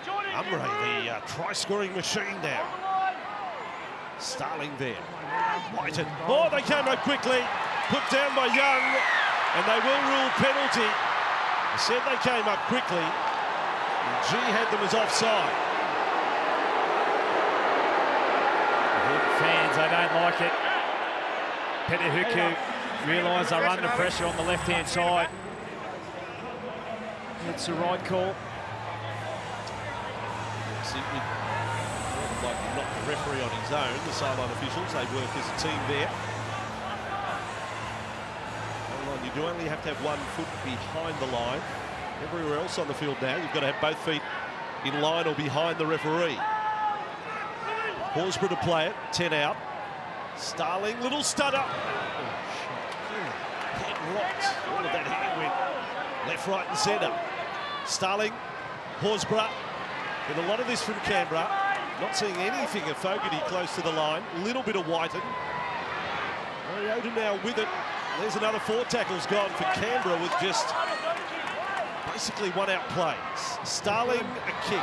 Speaker 1: Umre, the try-scoring machine now. Starling there. Whiten. Oh, they came up quickly. Put down by Young. And they will rule penalty. I said they came up quickly. And G had them as offside.
Speaker 2: Fans, they don't like it. Petahuku realise they're under pressure on the left-hand side. It's the right call.
Speaker 1: Like not the referee on his own, the sideline officials, they work as a team there. You do only have to have 1 foot behind the line. Everywhere else on the field now, you've got to have both feet in line or behind the referee. Horsburgh to play it, 10 out. Starling, little stutter. Head rocked. All of that head went left, right and centre. Starling, Horsburgh. With a lot of this from Canberra. Not seeing anything of Fogarty close to the line. A little bit of Whiten. Mariota now with it. There's another 4 tackles gone for Canberra with just basically 1-out plays. Starling, a kick,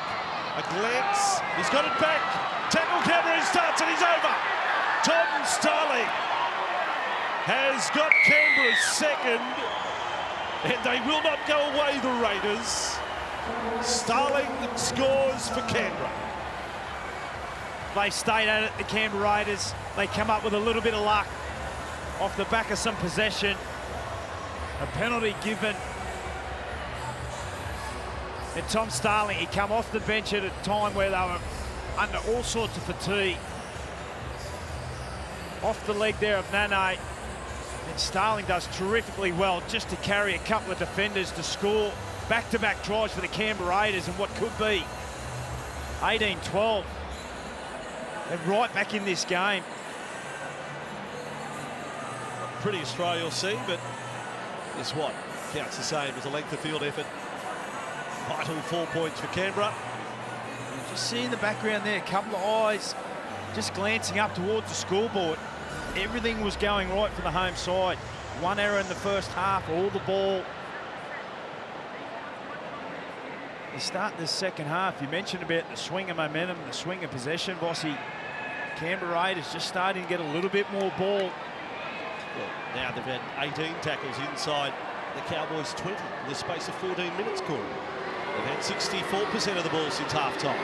Speaker 1: a glance. He's got it back. Tackle Canberra, he starts and he's over. Tom Starling. has got Canberra's second, and they will not go away, the Raiders. Starling scores for Canberra.
Speaker 2: They stayed at it, the Canberra Raiders. They come up with a little bit of luck off the back of some possession. A penalty given. And Tom Starling, he come off the bench at a time where they were under all sorts of fatigue. Off the leg there of Nane. And Starling does terrifically well just to carry a couple of defenders to score back-to-back tries for the Canberra Raiders and what could be 18-12. And right back in this game.
Speaker 1: Pretty Australia, you'll see, but guess what? Counts the same as a length of field effort. Vital 4 points for Canberra.
Speaker 2: Just see in the background there, a couple of eyes just glancing up towards the scoreboard. Everything was going right for the home side. One error in the first half, all the ball. You start this second half, you mentioned about the swing of momentum, the swing of possession, Bossy. Canberra Raiders just starting to get a little bit more ball.
Speaker 1: Well, now they've had 18 tackles inside the Cowboys 20 in the space of 14 minutes, Corey. They've had 64% of the ball since half-time.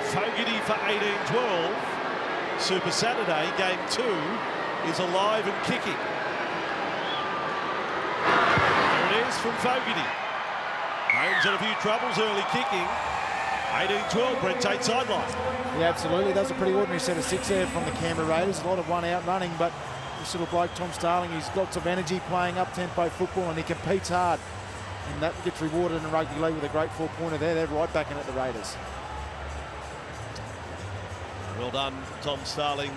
Speaker 1: Fogarty for 18-12. Super Saturday, game 2, is alive and kicking. There it is from Fogarty. Holmes had a few troubles early kicking. 18-12, Brent Tate sideline.
Speaker 3: Yeah, absolutely. That was a pretty ordinary set of 6 there from the Canberra Raiders. A lot of one out running, but this little bloke, Tom Starling, he's lots of energy playing up-tempo football and he competes hard. And that gets rewarded in rugby league with a great 4-pointer there. They're right back in at the Raiders.
Speaker 1: Well done, Tom Starling.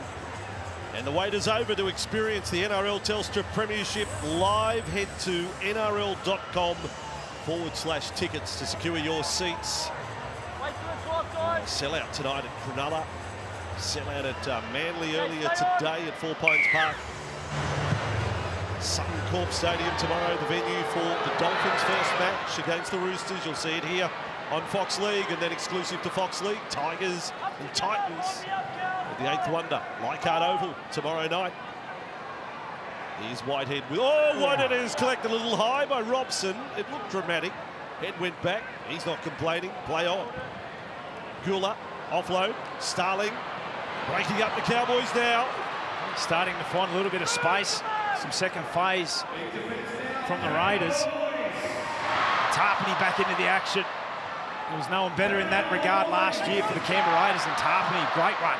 Speaker 1: And the wait is over to experience the NRL Telstra Premiership live. Head to nrl.com/tickets to secure your seats. Sell out tonight at Cronulla. Sell out at Manly earlier today at Four Pines Park. Suncorp Stadium tomorrow, the venue for the Dolphins' first match against the Roosters. You'll see it here on Fox League, and then exclusive to Fox League, Tigers and Titans at the 8th Wonder, Leichhardt Oval tomorrow night. Here's Whitehead with, Whitehead has collected a little high by Robson. It looked dramatic. Head went back. He's not complaining. Play on. Gula, offload. Starling breaking up the Cowboys now.
Speaker 2: Starting to find a little bit of space. Some second phase from the Raiders. Tarpany back into the action. There was no one better in that regard last year for the Canberra Raiders than Tarpany. Great run.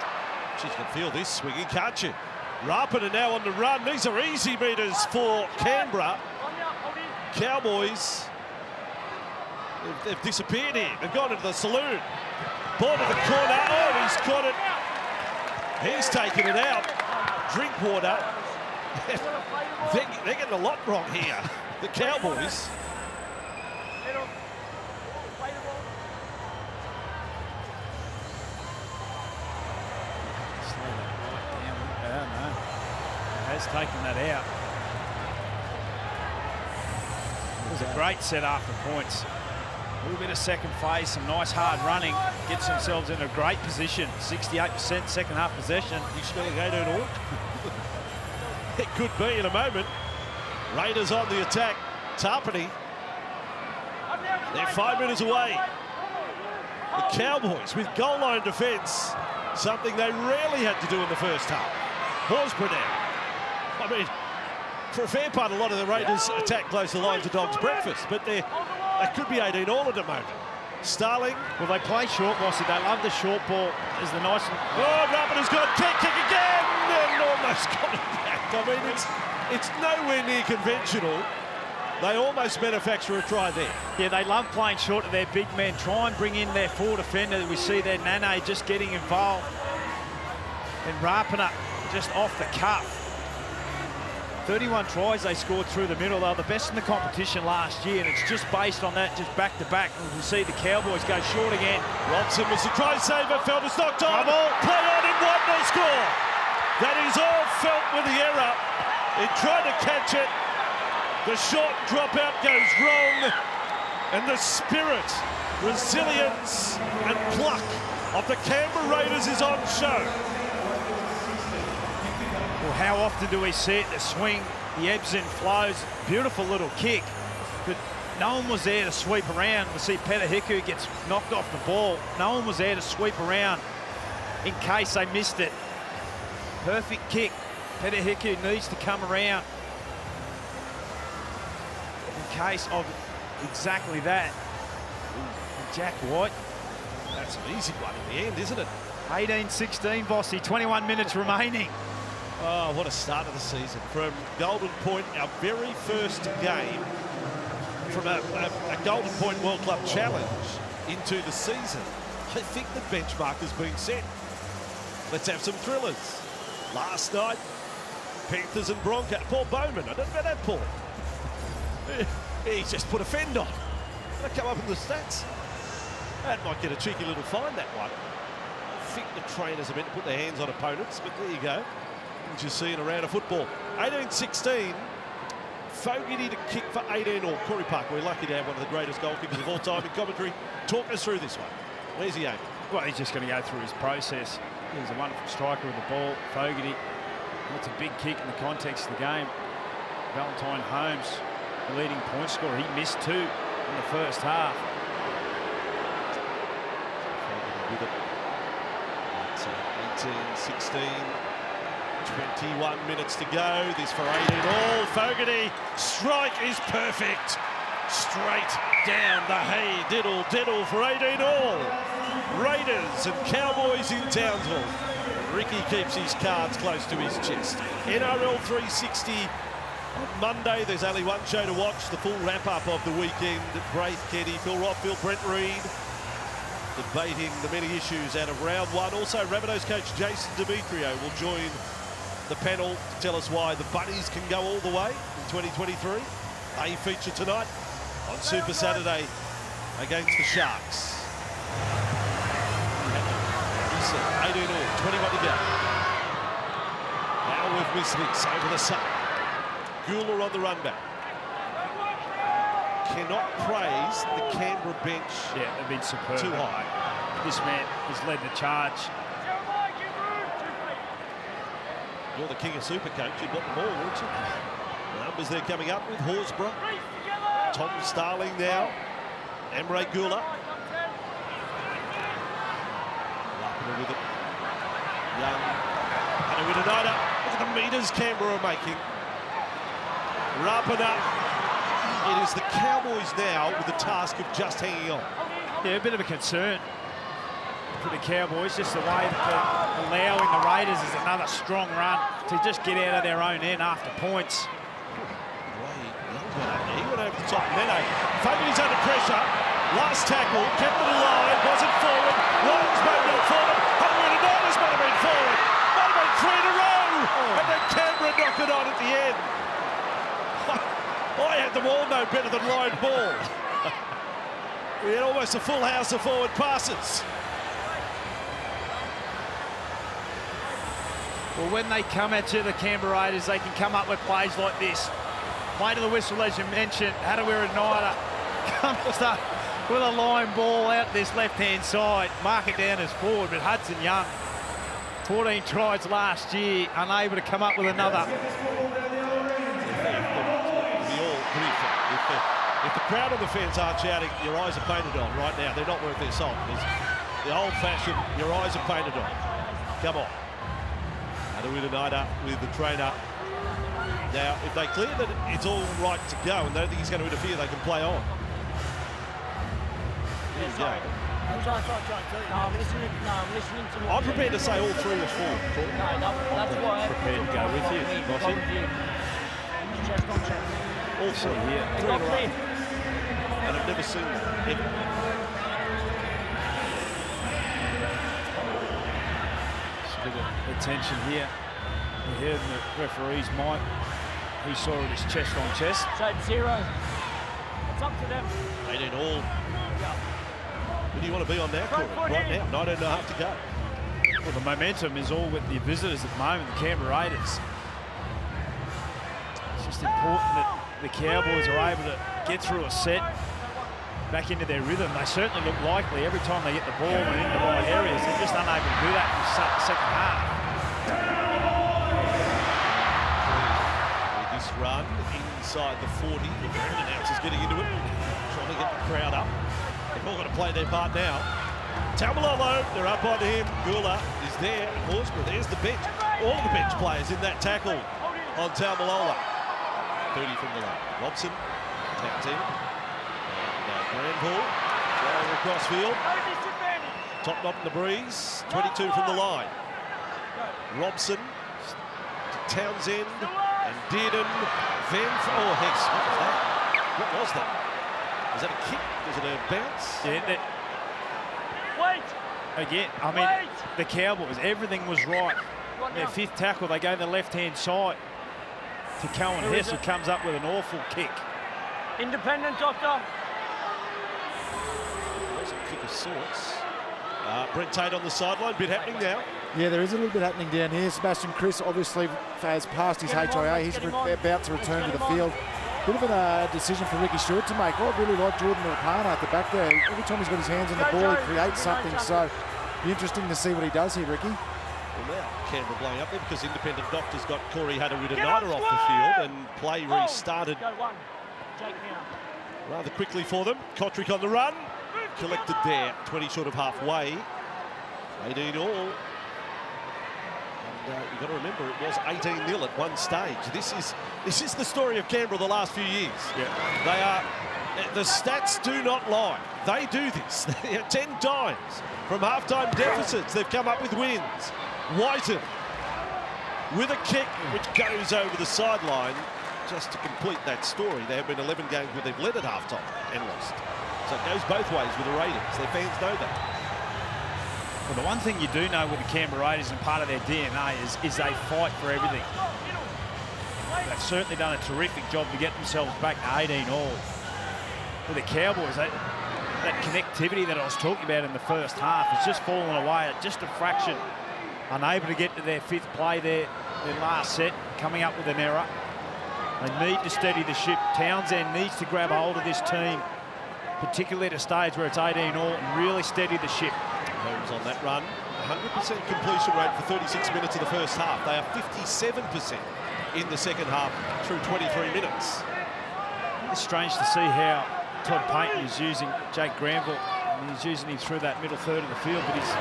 Speaker 1: She's going to feel this swinging, can't you? Rapin now on the run. These are easy meters for Canberra. Cowboys, they've disappeared here. They've gone into the saloon. Ball to the corner. Oh, he's caught it. He's taken it out. Drink water. They're getting a lot wrong here, the Cowboys.
Speaker 2: Has taken that out. It was a great set after points. A little bit of second phase, some nice hard running, gets themselves in a great position. 68% second half possession.
Speaker 1: You smelling 18 all? It could be in a moment. Raiders on the attack. Tarpany. They're 5 minutes away. The Cowboys with goal line defence, something they rarely had to do in the first half. Horsburgh now. I mean, for a fair part, a lot of the Raiders attack close to the lines of dog's breakfast, but they could be 18 all at the moment. Starling.
Speaker 2: Well, they play short, Bossy. They love the short ball. Is the nice.
Speaker 1: Oh, Rapin has got kick again, and almost got it back. I mean, it's nowhere near conventional. They almost manufacture a try there.
Speaker 2: Yeah, they love playing short of their big men. Try and bring in their four defender. We see their Nane just getting involved. And Rapina just off the cuff. 31 tries they scored through the middle. They were the best in the competition last year, and it's just based on that, just back to back. And we see the Cowboys go short again.
Speaker 1: Robson was the try saver. Felt it's knocked on. Play on and White no score. That is all Felt with the error. He tried to catch it. The short dropout goes wrong, and the spirit, resilience, and pluck of the Canberra Raiders is on show.
Speaker 2: Well, how often do we see it? The swing the ebbs and flows. Beautiful little kick, but no one was there to sweep around. We see Peter Hiku gets knocked off the ball. No one was there to sweep around in case they missed it. Perfect kick. Peter Hiku needs to come around in case of exactly that. And Jack White.
Speaker 1: That's an easy one in the end, isn't it?
Speaker 2: 18-16, Bossy, 21 minutes remaining.
Speaker 1: Oh, what a start of the season. From Golden Point, our very first game from a Golden Point World Club Challenge into the season. I think the benchmark has been set. Let's have some thrillers. Last night, Panthers and Broncos. Paul Bowman, I don't know about that, Paul. He just put a fend on. That'll come up in the stats. That might get a cheeky little fine, that one. I think the trainers are meant to put their hands on opponents, but there you go. Which you see in a round of football. 18-16. Fogarty to kick for 18 all. Corey Parker, we're lucky to have one of the greatest goalkeepers of all time in commentary. Talk us through this one. Where's he aiming?
Speaker 2: Well, he's just going to go through his process. He's a wonderful striker with the ball. Fogarty, that's a big kick in the context of the game. Valentine Holmes, the leading point scorer. He missed 2 in the first half.
Speaker 1: With it. It's 18-16. 21 minutes to go. This for 18 all. Fogarty, strike is perfect. Straight down the hay. Diddle for 18 all. Raiders and Cowboys in Townsville. Ricky keeps his cards close to his chest. NRL 360 on Monday. There's only one show to watch. The full wrap-up of the weekend. Braith Kenny, Phil Rothfield, Brent Reid, debating the many issues out of round 1. Also, Rabbitohs coach Jason Demetrio will join the panel to tell us why the Bunnies can go all the way in 2023. They feature tonight on Super Saturday against the Sharks. 18 all, 21 to go. Now with Misfits over the sun. Gula on the run back. Cannot praise the Canberra bench.
Speaker 2: Yeah, they've been superb.
Speaker 1: Too high.
Speaker 2: This man has led the charge.
Speaker 1: You're the king of super coach. You've got them all, wouldn't you? The numbers they're coming up with. Horsburgh, Tom Starling now, Emre Gula. Rapiner with it. Young. Hanawitanida. Look at the metres Canberra are making. Rapiner. It is the Cowboys now with the task of just hanging on.
Speaker 2: Yeah, a bit of a concern for the Cowboys, just the way that they're allowing the Raiders is another strong run to just get out of their own end after points.
Speaker 1: He went over the top. Nene, Fogarty's under pressure. Last tackle, kept it alive, wasn't forward. Lyons moved it forward. Hanawitanaida's might have been forward. Might have been 3 in a row. And then Canberra knocked it on at the end. I had them all no better than line ball. We had almost a full house of forward passes.
Speaker 2: Well, when they come at you, the Canberra Raiders, they can come up with plays like this. Play to the whistle, as you mentioned. Hanawitanida comes up with a line ball out this left-hand side. Mark it down as forward, but Hudson Young, 14 tries last year, unable to come up with another.
Speaker 1: If the crowd on the fence aren't shouting, your eyes are painted on right now, they're not worth their salt. It's the old-fashioned, your eyes are painted on. Come on. Hanawitanida with the trainer. Now, if they clear that it's all right to go and they don't think he's going to interfere, they can play on. There you go.
Speaker 4: I'm listening to
Speaker 1: I'm prepared to say all 3 or 4.
Speaker 4: No, that's why.
Speaker 2: Prepared to go with you, Bossy.
Speaker 4: Chest on chest.
Speaker 1: All 3 here. 3 in a row. And I've never seen that ever.
Speaker 2: Just a bit of attention here. We heard the referee's mic. He saw it as chest on chest.
Speaker 4: So it's 0. It's up to them.
Speaker 1: 18 all. Who do you want to be on now, Corey? Right now, 19 and a half to go.
Speaker 2: Well, the momentum is all with the visitors at the moment, the Canberra Raiders. It's just important that the Cowboys are able to get through a set, back into their rhythm. They certainly look likely every time they get the ball and in the right areas. They're just unable to do that in the second half.
Speaker 1: This inside the 40. The ground announcers getting into it, trying to get the crowd up. They've all got to play their part now. Taumalolo, they're up on him. Gula is there. Horsburgh, there's the bench. All the bench players in that tackle on Taumalolo. 30 from the line. Robson, tapped in. And Granville, flying across field. Top knot in the breeze. 22 from the line. Robson to Townsend and Dearden. Then, oh, Hess, what was that? What was that? Was that a kick? Was it a bounce?
Speaker 2: Yeah, again, I mean, the Cowboys, everything was right. Their fifth tackle, they go the left-hand side to Cohen Hess, who comes up with an awful kick.
Speaker 4: Independent, doctor.
Speaker 1: There's a kick of sorts. Brent Tate on the sideline, bit happening now.
Speaker 3: Yeah, there is a little bit happening down here. Sebastian Chris obviously has passed his HIA. He's about to return to the field. Bit of a decision for Ricky Stewart to make. I really like Jordan Rapana at the back there. Every time he's got his hands on the ball, he creates something. So, be interesting to see what he does here, Ricky.
Speaker 1: Well, now Canberra blowing up there because independent doctors got Corey Hatter-Widdenider off the field and play restarted rather quickly for them. Kotrick on the run, collected there, 20 short of halfway, 18 all. You've got to remember, it was 18-0 at one stage. This is the story of Canberra the last few years. Yeah. The stats do not lie. They do this. 10 times from halftime deficits, they've come up with wins. Whiten with a kick which goes over the sideline. Just to complete that story, there have been 11 games where they've led at halftime and lost. So it goes both ways with the Raiders. Their fans know that.
Speaker 2: Well, the one thing you do know with the Canberra Raiders and part of their DNA is they fight for everything. They've certainly done a terrific job to get themselves back to 18 all. With the Cowboys, that connectivity that I was talking about in the first half has just fallen away at just a fraction. Unable to get to their fifth play there, their last set, coming up with an error. They need to steady the ship. Townsend needs to grab hold of this team, particularly at a stage where it's 18 all, and really steady the ship.
Speaker 1: Holmes on that run, 100% completion rate for 36 minutes of the first half. They are 57% in the second half through 23 minutes.
Speaker 2: It's strange to see how Todd Payton is using Jake Granville. He's using him through that middle third of the field, but he's,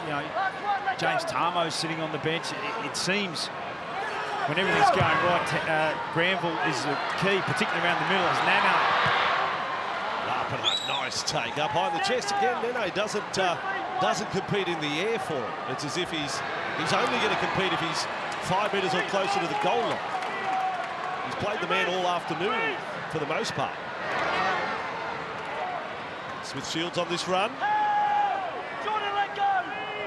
Speaker 2: you know, James Tarmo's sitting on the bench. It seems when everything's going right, Granville is the key, particularly around the middle, as Nana.
Speaker 1: Nice take up high in the chest again. Nene doesn't compete in the air for it. It's as if he's only going to compete if he's 5 metres or closer to the goal line. He's played the man all afternoon for the most part. Smith Shields on this run.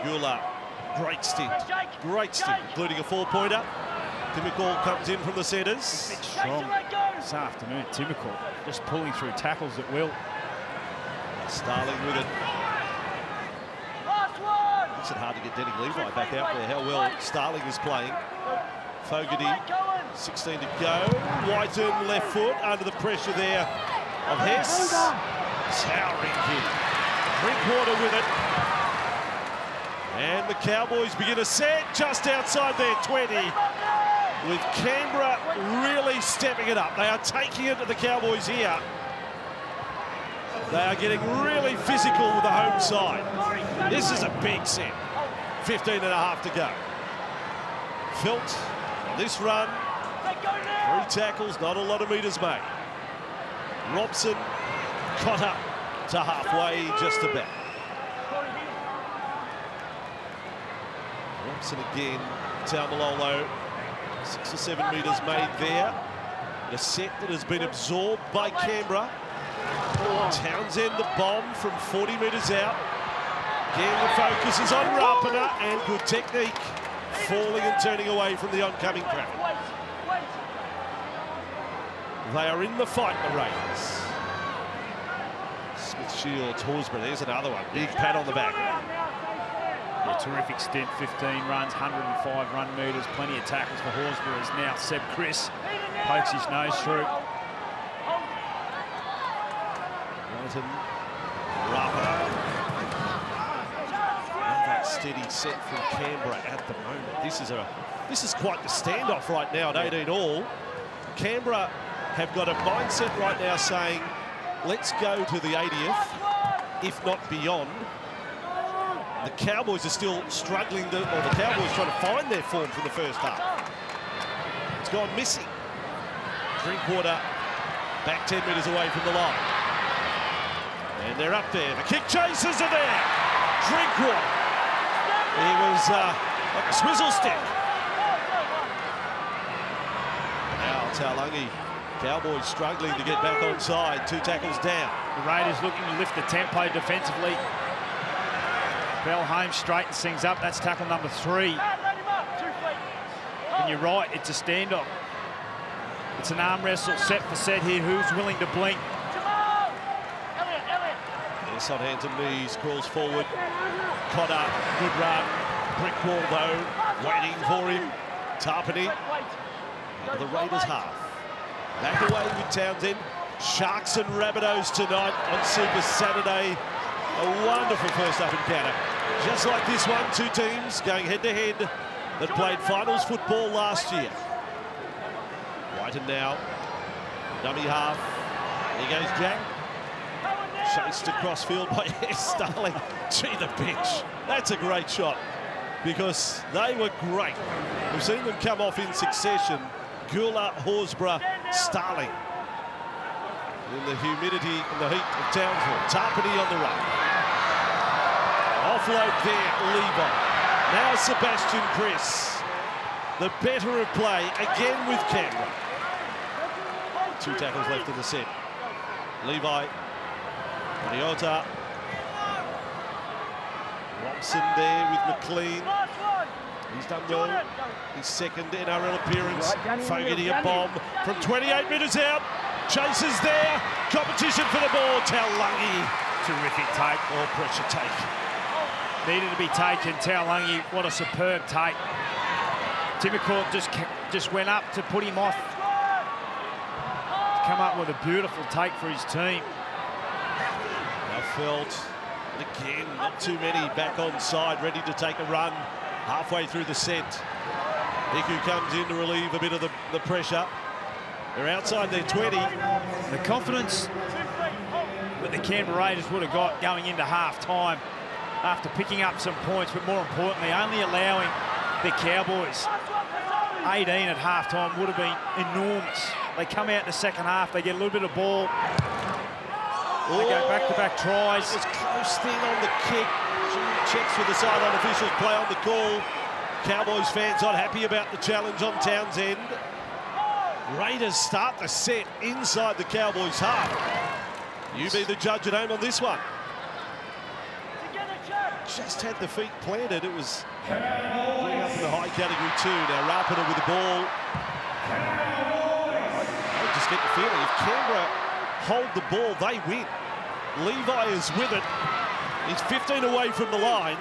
Speaker 1: Gula, great stint, including a 4-pointer. Timokal comes in from the centres.
Speaker 2: A bit strong this afternoon. Timokal just pulling through tackles at will.
Speaker 1: Starling with it. Makes it hard to get Denny Levi back out there. How well Starling is playing. Fogarty, 16 to go. Whiten, left foot, under the pressure there of Hess. Towering hit. Drinkwater with it. And the Cowboys begin a set just outside their 20. With Canberra really stepping it up. They are taking it to the Cowboys here. They are getting really physical with the home side. This is a big set. 15 and a half to go. Felt on this run. 3 tackles, not a lot of metres made. Robson caught up to halfway just about. Robson again. Taumalolo, 6 or 7 metres made there. A set that has been absorbed by Canberra. Townsend the bomb from 40 metres out. Again, the focus is on Rapana and good technique. Falling and turning away from the oncoming crowd. They are in the fight, the Raiders. Smith Shields, Horsburgh, there's another one. Big pat on the back.
Speaker 2: Yeah, terrific stint, 15 runs, 105 run metres, plenty of tackles for Horsburgh as now Seb Chris pokes his nose through.
Speaker 1: Rapana. Another steady set from Canberra at the moment. This is quite the standoff right now at 18 all. Canberra have got a mindset right now saying, let's go to the 80th, if not beyond. The Cowboys are still struggling, or the Cowboys trying to find their form from the first half. It's gone missing. Drinkwater back 10 metres away from the line. And they're up there. The kick chasers are there. Drinkwater. He was like a swizzle stick. Now Taulagi. Cowboys struggling to get back onside. 2 tackles down.
Speaker 2: The Raiders looking to lift the tempo defensively. Bell Holmes straightens things up. That's tackle number 3. And you're right, it's a standoff. It's an arm wrestle, set for set here. Who's willing to blink?
Speaker 1: Yes, on hands and knees, crawls forward. Cotter, good run. Brick wall though, waiting for him. Tarpany. Out of the Raiders half. Back away with Townsend. Sharks and Rabbitohs tonight on Super Saturday. A wonderful first up encounter. Just like this one, 2 teams going head-to-head that played finals football last year. Whiten now, dummy half. Here goes Jack. Chased across field by Starling. Gee, the pitch. That's a great shot because they were great. We've seen them come off in succession. Gula, Horsburgh, Starling. In the humidity and the heat of Townsville. Tarpany on the run. Offload there, Levi. Now Sebastian Chris. The better of play, again with Canberra. 2 tackles left in the set. Levi. Mariota. Robson there with McLean. He's done well. His second NRL appearance. Fogarty a bomb from 28 metres out. Chases there. Competition for the ball. Taulagi.
Speaker 2: Terrific take.
Speaker 1: Or pressure take.
Speaker 2: Needed to be taken. Taulagi, what a superb take. Timmercourt just went up to put him off. Come up with a beautiful take for his team.
Speaker 1: Now Felt. Again, not too many back on side, ready to take a run halfway through the set. Iku comes in to relieve a bit of the pressure. They're outside their 20.
Speaker 2: The confidence that the Canberra Raiders would have got going into half-time after picking up some points, but more importantly, only allowing the Cowboys 18 at half-time would have been enormous. They come out in the second half, they get a little bit of ball. They go back-to-back tries.
Speaker 1: It was close thing on the kick. Checks with the sideline officials, play on the call. Cowboys fans not happy about the challenge on Townsend. Raiders start the set inside the Cowboys half. You be the judge at home on this one. Just had the feet planted. It was going up in the high category 2. Now Rapida with the ball. I just get the feeling if Canberra hold the ball, they win. Levi is with it. He's 15 away from the line.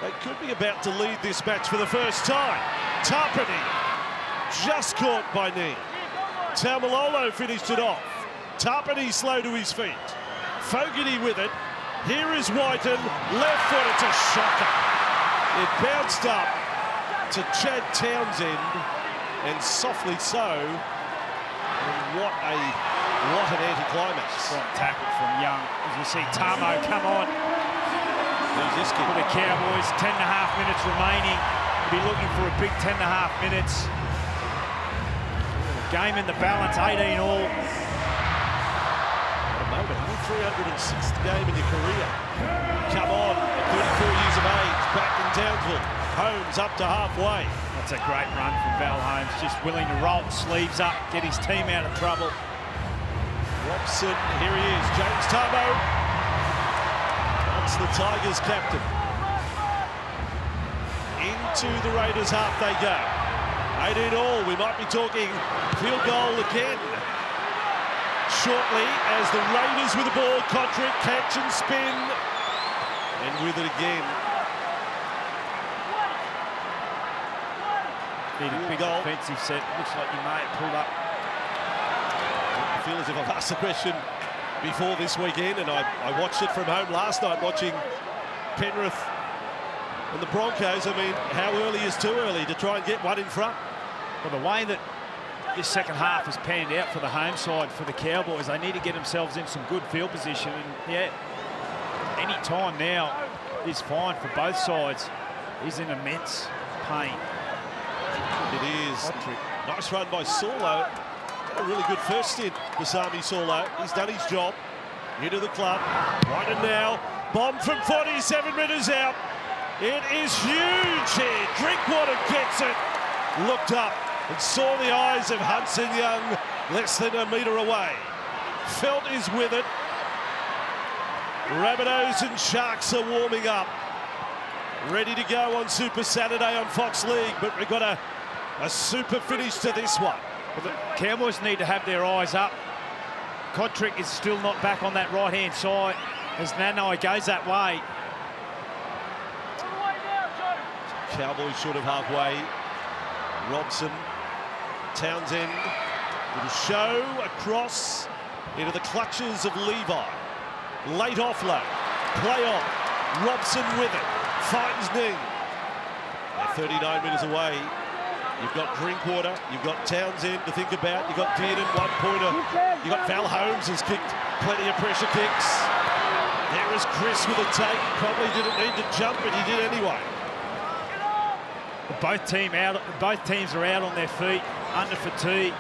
Speaker 1: They could be about to lead this match for the first time. Tarpany just caught by knee. Taumalolo finished it off. Tarpany slow to his feet. Fogarty with it. Here is Whiten, left foot, it's a shocker. It bounced up to Chad Townsend, and softly so. And what an anticlimax.
Speaker 2: Strong tackle from Young. As we see Tamo come on.
Speaker 1: There's this kid.
Speaker 2: For the Cowboys, 10.5 minutes remaining. We'll be looking for a big 10.5 minutes. Game in the balance, 18 all.
Speaker 1: 306th game in your career. Come on, at 34 years of age, back in Townsville. Holmes up to halfway.
Speaker 2: That's a great run from Val Holmes, just willing to roll the sleeves up, get his team out of trouble.
Speaker 1: Robson, here he is, James Tamo. That's the Tigers captain. Into the Raiders half they go. 18 all, we might be talking field goal again. Shortly as the Raiders with the ball, Kotrick catch and spin, and with it again.
Speaker 2: Need a big defensive set. Looks like you may have pulled up.
Speaker 1: I feel as if I've asked the question before this weekend, and I watched it from home last night, watching Penrith and the Broncos. I mean, how early is too early to try and get one in front?
Speaker 2: Well, the way that this second half has panned out for the home side for the Cowboys. They need to get themselves in some good field position. And yeah, any time now is fine for both sides. He's in immense pain.
Speaker 1: It is. Nice run by Saulo. A really good first stint for Sami Saulo. He's done his job. Into the club. Right and now. Bomb from 47 metres out. It is huge here. Drinkwater gets it. Looked up and saw the eyes of Hudson Young less than a metre away. Felt is with it. Rabbitohs and Sharks are warming up. Ready to go on Super Saturday on Fox League, but we've got a super finish to this one.
Speaker 2: Well, the Cowboys need to have their eyes up. Kotrick is still not back on that right-hand side as Nanai goes that way.
Speaker 1: Cowboys short of halfway. Robson, Townsend, little show across into the clutches of Levi. Late offload, play on. Robson with it, finds Ning. They're 39 metres away. You've got Drinkwater, you've got Townsend to think about, you've got Dearden, one-pointer, you've got Val Holmes has kicked plenty of pressure kicks. There is Chris with a take, probably didn't need to jump, but he did anyway.
Speaker 2: Both teams are out on their feet, under fatigue.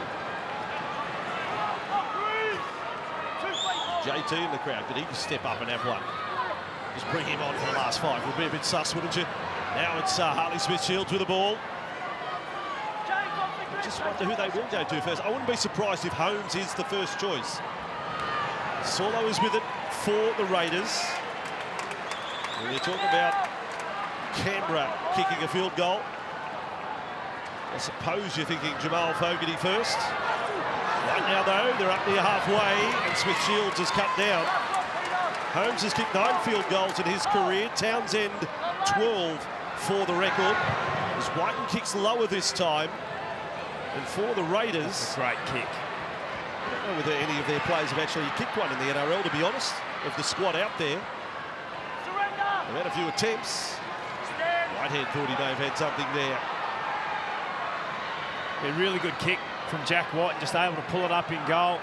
Speaker 1: JT in the crowd, but he can step up and have one. Just bring him on for the last 5. Would be a bit sus, wouldn't you? Now it's Harley Smith-Shields with the ball. I just wonder who they will go to first. I wouldn't be surprised if Holmes is the first choice. Saulo is with it for the Raiders. When you talk about Canberra kicking a field goal, I suppose you're thinking Jamal Fogarty first. Right now, though, they're up near halfway, and Smith-Shields has cut down. Holmes has kicked 9 field goals in his career. Townsend, 12 for the record. As Whiten kicks lower this time. And for the Raiders...
Speaker 2: Great kick.
Speaker 1: I don't know whether any of their players have actually kicked one in the NRL, to be honest, of the squad out there. They've had a few attempts. Whitehead thought he may have had something there.
Speaker 2: A really good kick from Jack White, just able to pull it up in goal.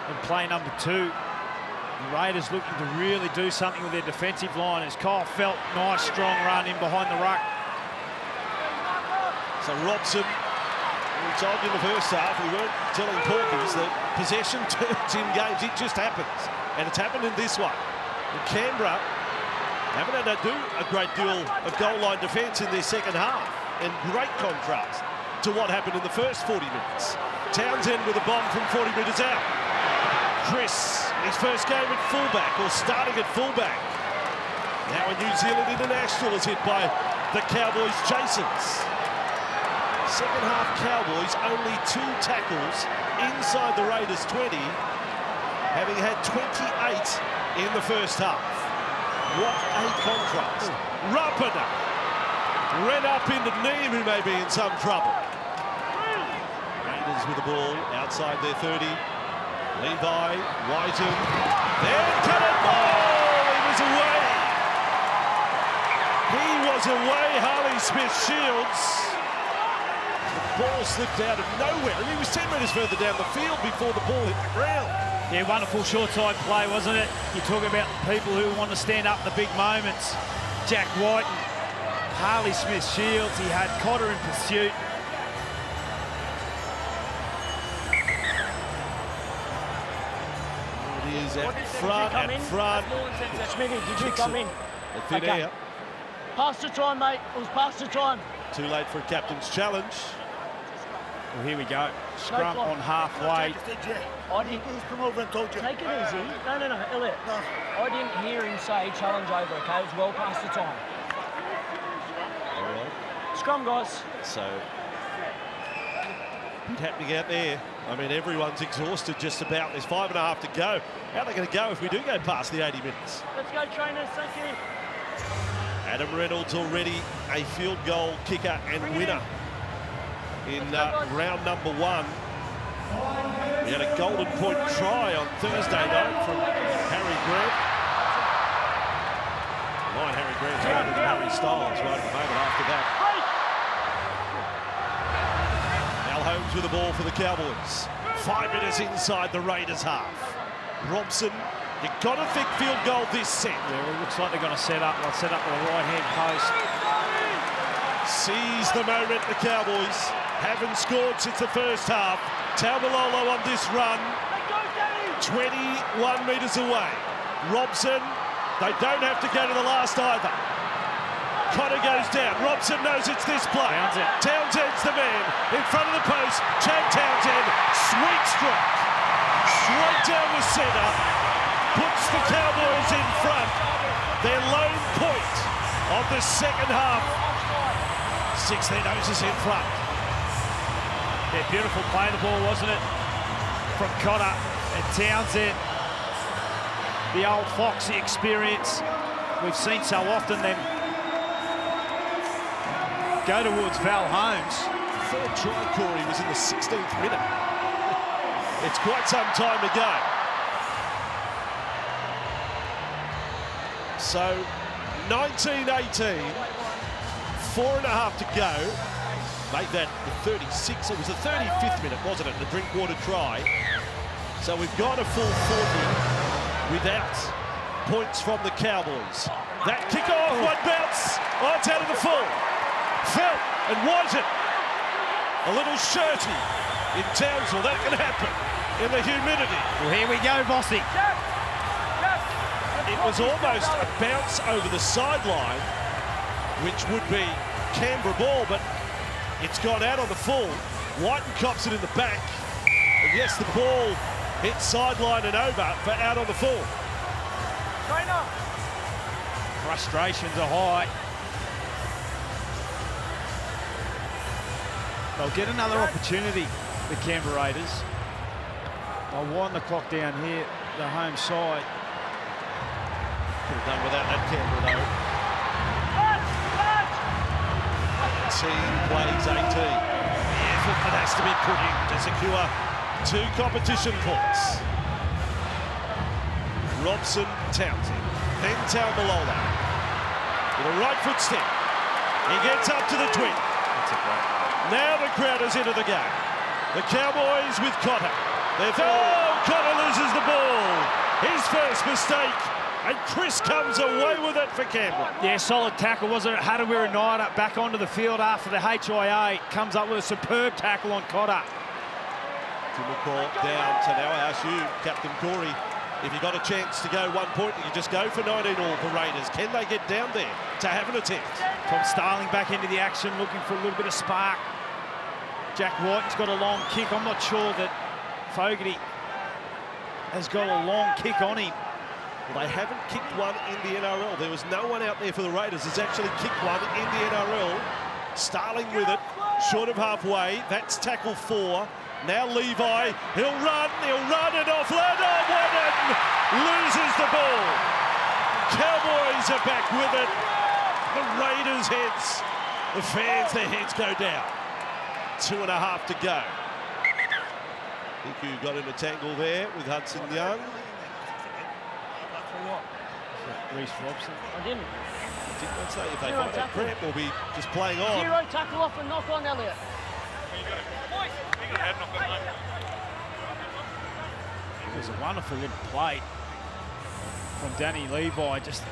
Speaker 2: And play number 2. The Raiders looking to really do something with their defensive line as Kyle Felt, nice strong run in behind the ruck.
Speaker 1: So Robson, we told you in the first half, we weren't telling Porkies that possession turns in games, it just happens. And it's happened in this one. And Canberra haven't had to do a great deal of goal line defence in their second half. In great contrast to what happened in the first 40 minutes. Townsend with a bomb from 40 metres out. Chris, his first game at fullback, or starting at fullback. Now a New Zealand international is hit by the Cowboys chasers. Second half Cowboys, only 2 tackles inside the Raiders 20, having had 28 in the first half. What a contrast. Rapana ran up into Neem, who may be in some trouble. Raiders with the ball outside their 30. Levi, Whiten, then cannonball! He was away. He was away, Harley Smith-Shields. The ball slipped out of nowhere, and he was 10 metres further down the field before the ball hit the ground.
Speaker 2: Yeah, wonderful short side play, wasn't it? You talk about people who want to stand up in the big moments. Jack Whiten, Harley Smith-Shields, he had Cotter in pursuit.
Speaker 1: It is at front.
Speaker 4: Smithy, did you come in?
Speaker 1: At thin air.
Speaker 4: Past the time, mate. It was past the time.
Speaker 1: Too late for a captain's challenge.
Speaker 2: Well, here we go. Scrum on halfway.
Speaker 4: I didn't. He's come over and told you. Take it easy. No, Elliot. No. I didn't hear him say challenge over, okay? It was well past the time.
Speaker 1: All right.
Speaker 4: Scrum, guys.
Speaker 1: So, happening out there. I mean, everyone's exhausted just about. There's 5.5 to go. How are they going to go if we do go past the 80 minutes?
Speaker 4: Let's go, trainers. Thank you.
Speaker 1: Adam Reynolds already a field goal kicker and winner in round number 1. We had a golden point try on Thursday night from Harry Grant. Mine, Harry Grant's right in Harry Styles right at the moment after that. Williams with the ball for the Cowboys. 5 minutes inside the Raiders half. Robson, you've got to think field goal this set.
Speaker 2: Yeah, well, it looks like they're going to set up. They'll set up with the right-hand post.
Speaker 1: Seize the moment, the Cowboys. Haven't scored since the first half. Taumalolo on this run. 21 metres away. Robson, they don't have to go to the last either. Cotter goes down. Robson knows it's this play. Townsend's the man in front of the post. Chad Townsend, sweet stroke. Straight down the centre. Puts the Cowboys in front. Their lone point of the second half. 16 noses in front.
Speaker 2: Yeah, beautiful play the ball, wasn't it? From Cotter and Townsend. The old Foxy experience we've seen so often them go towards Val Holmes.
Speaker 1: Third try, Corey, was in the 16th minute. It's quite some time ago. So, 19-18, 4.5 to go. Made that the 36th. It was the 35th minute, wasn't it? The Drinkwater try. So we've got a full 40 without points from the Cowboys. That kick-off, one bounce. Oh, it's out of the full. Felt and Whiten. A little shirty in Townsville. That can happen in the humidity.
Speaker 2: Well, here we go, Bossy.
Speaker 1: It was almost a bounce over the sideline, which would be Canberra ball, but it's gone out on the full. Whiten cops it in the back. And yes, the ball hit sideline and over for out on the full.
Speaker 2: Frustrations are high. They'll get another opportunity, the Canberra Raiders. They'll wind the clock down here, the home side.
Speaker 1: Could have done without that Canberra though. 18 plays 18. The effort that has to be put in to secure 2 competition points. Robson, Townsend, then Taumalolo. With a right foot step. He gets up to the twin. Now the crowd is into the game. The Cowboys with Cotter. Cotter loses the ball. His first mistake. And Chris comes away with it for Canberra.
Speaker 2: Yeah, solid tackle, wasn't it? Hadawira Knight up back onto the field after the HIA. Comes up with a superb tackle on Cotter.
Speaker 1: Timoko down. So now I ask you, Captain Corey, if you got a chance to go 1 point, you just go for 19 all for Raiders. Can they get down there to have an attempt?
Speaker 2: Tom Starling back into the action, looking for a little bit of spark. Jack Whiten's got a long kick. I'm not sure that Fogarty has got a long kick on him.
Speaker 1: Well, they haven't kicked one in the NRL. There was no one out there for the Raiders that's actually kicked one in the NRL. Starling with it, short of halfway. That's tackle 4. Now Levi, he'll run and offload. Oh, Whiten loses the ball. Cowboys are back with it. The Raiders' heads, the fans, their heads go down. 2.5 to go. Hiku got in a tangle there with Hudson Young.
Speaker 2: Reece Robson.
Speaker 4: I didn't.
Speaker 1: Let's say if they find that cramp, we'll be just playing on.
Speaker 4: 0 tackle off and knock on, Elliot.
Speaker 2: It was a wonderful little play from Danny Levi, just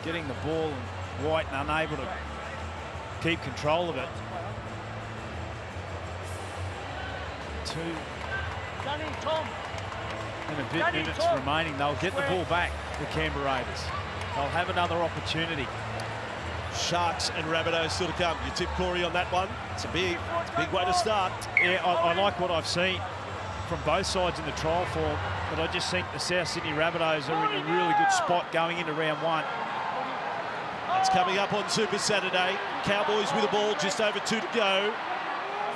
Speaker 2: getting the ball and Whiten unable to keep control of it. 2
Speaker 4: Danny, Tom.
Speaker 2: and a bit minutes remaining. They'll get the ball back, the Canberra Raiders. They'll have another opportunity.
Speaker 1: Sharks and Rabbitohs still to come. You tip Corey on that one. It's a big way to start.
Speaker 2: Yeah, I like what I've seen from both sides in the trial form, but I just think the South Sydney Rabbitohs are in a really good spot going into round 1.
Speaker 1: That's coming up on Super Saturday. Cowboys with the ball, just over 2 to go.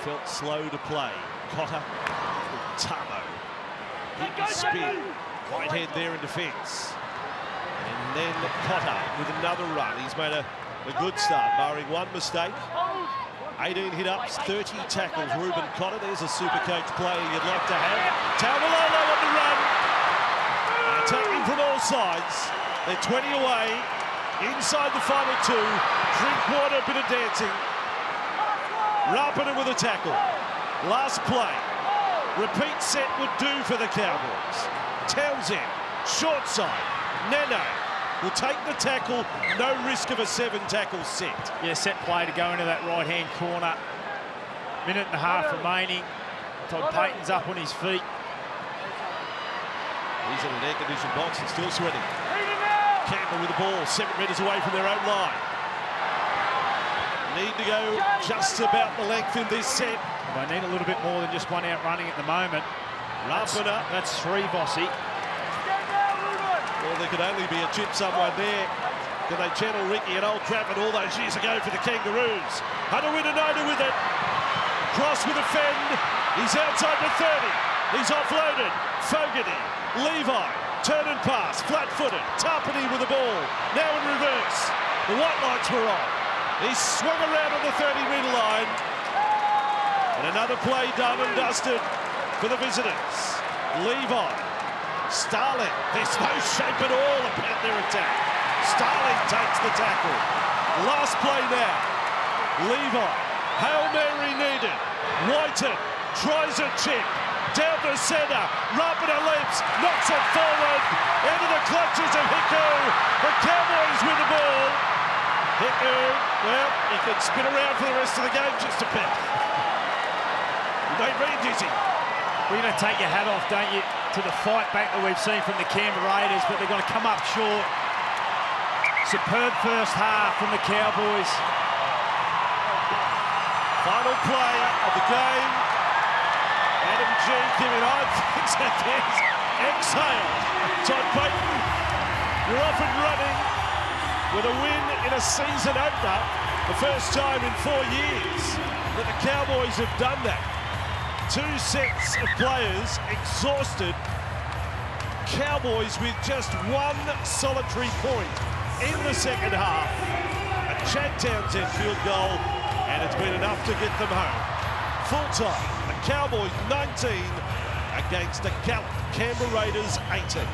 Speaker 1: Felt slow to play. Cotter, Tamo. Big spin. Whitehead there in defence. And then Cotter with another run. He's made a good start, barring one mistake. 18 hit-ups, 30 tackles. Reuben Cotter, there's a super coach player you'd like to have. Taumalolo on the run. Attacking from all sides. They're 20 away. Inside the final 2. Drinkwater, bit of dancing. Rapinen with a tackle. Last play. Repeat set would do for the Cowboys. Townsend, short side. Nene will take the tackle. No risk of a 7-tackle set.
Speaker 2: Yeah, set play to go into that right-hand corner. Minute and a half remaining. Todd Payton's up on his feet.
Speaker 1: He's in an air-conditioned box and still sweating. Canberra with the ball, 7 metres away from their own line. Need to go just about the length in this set.
Speaker 2: They need a little bit more than just one out running at the moment. That's 3, Vossi.
Speaker 1: Well, there could only be a chip somewhere there. Can they channel Ricky at Old Trafford all those years ago for the Kangaroos? Hudawinanaida with it. Cross with a fend. He's outside the 30. He's offloaded. Fogarty. Levi. Turn and pass. Flat-footed. Tarpany with the ball. Now in reverse. The white lights were on. He's swung around on the 30-metre line. And another play done and dusted for the visitors. Levi. Starling. There's no shape at all about their attack. Starling takes the tackle. Last play now. Levi. Hail Mary needed. Whiten tries a chip. Down the centre. Rapida leaps. Knocks it forward. Into the clutches of Hiku. The Cowboys with the ball. Hiku, well, he could spin around for the rest of the game just a bit. He made me dizzy.
Speaker 2: We're going to take your hat off, don't you, to the fight back that we've seen from the Canberra Raiders, but they're going to come up short. Superb first half from the Cowboys.
Speaker 1: Final play of the game. Adam G giving, I think that there's exhale. Todd Payton, you're off and running with a win in a season opener. The first time in 4 years that the Cowboys have done that. 2 sets of players exhausted. Cowboys with just 1 solitary point in the second half. A Chad Townsend field goal, and it's been enough to get them home. Full time, the Cowboys 19 against the Canberra Raiders 18.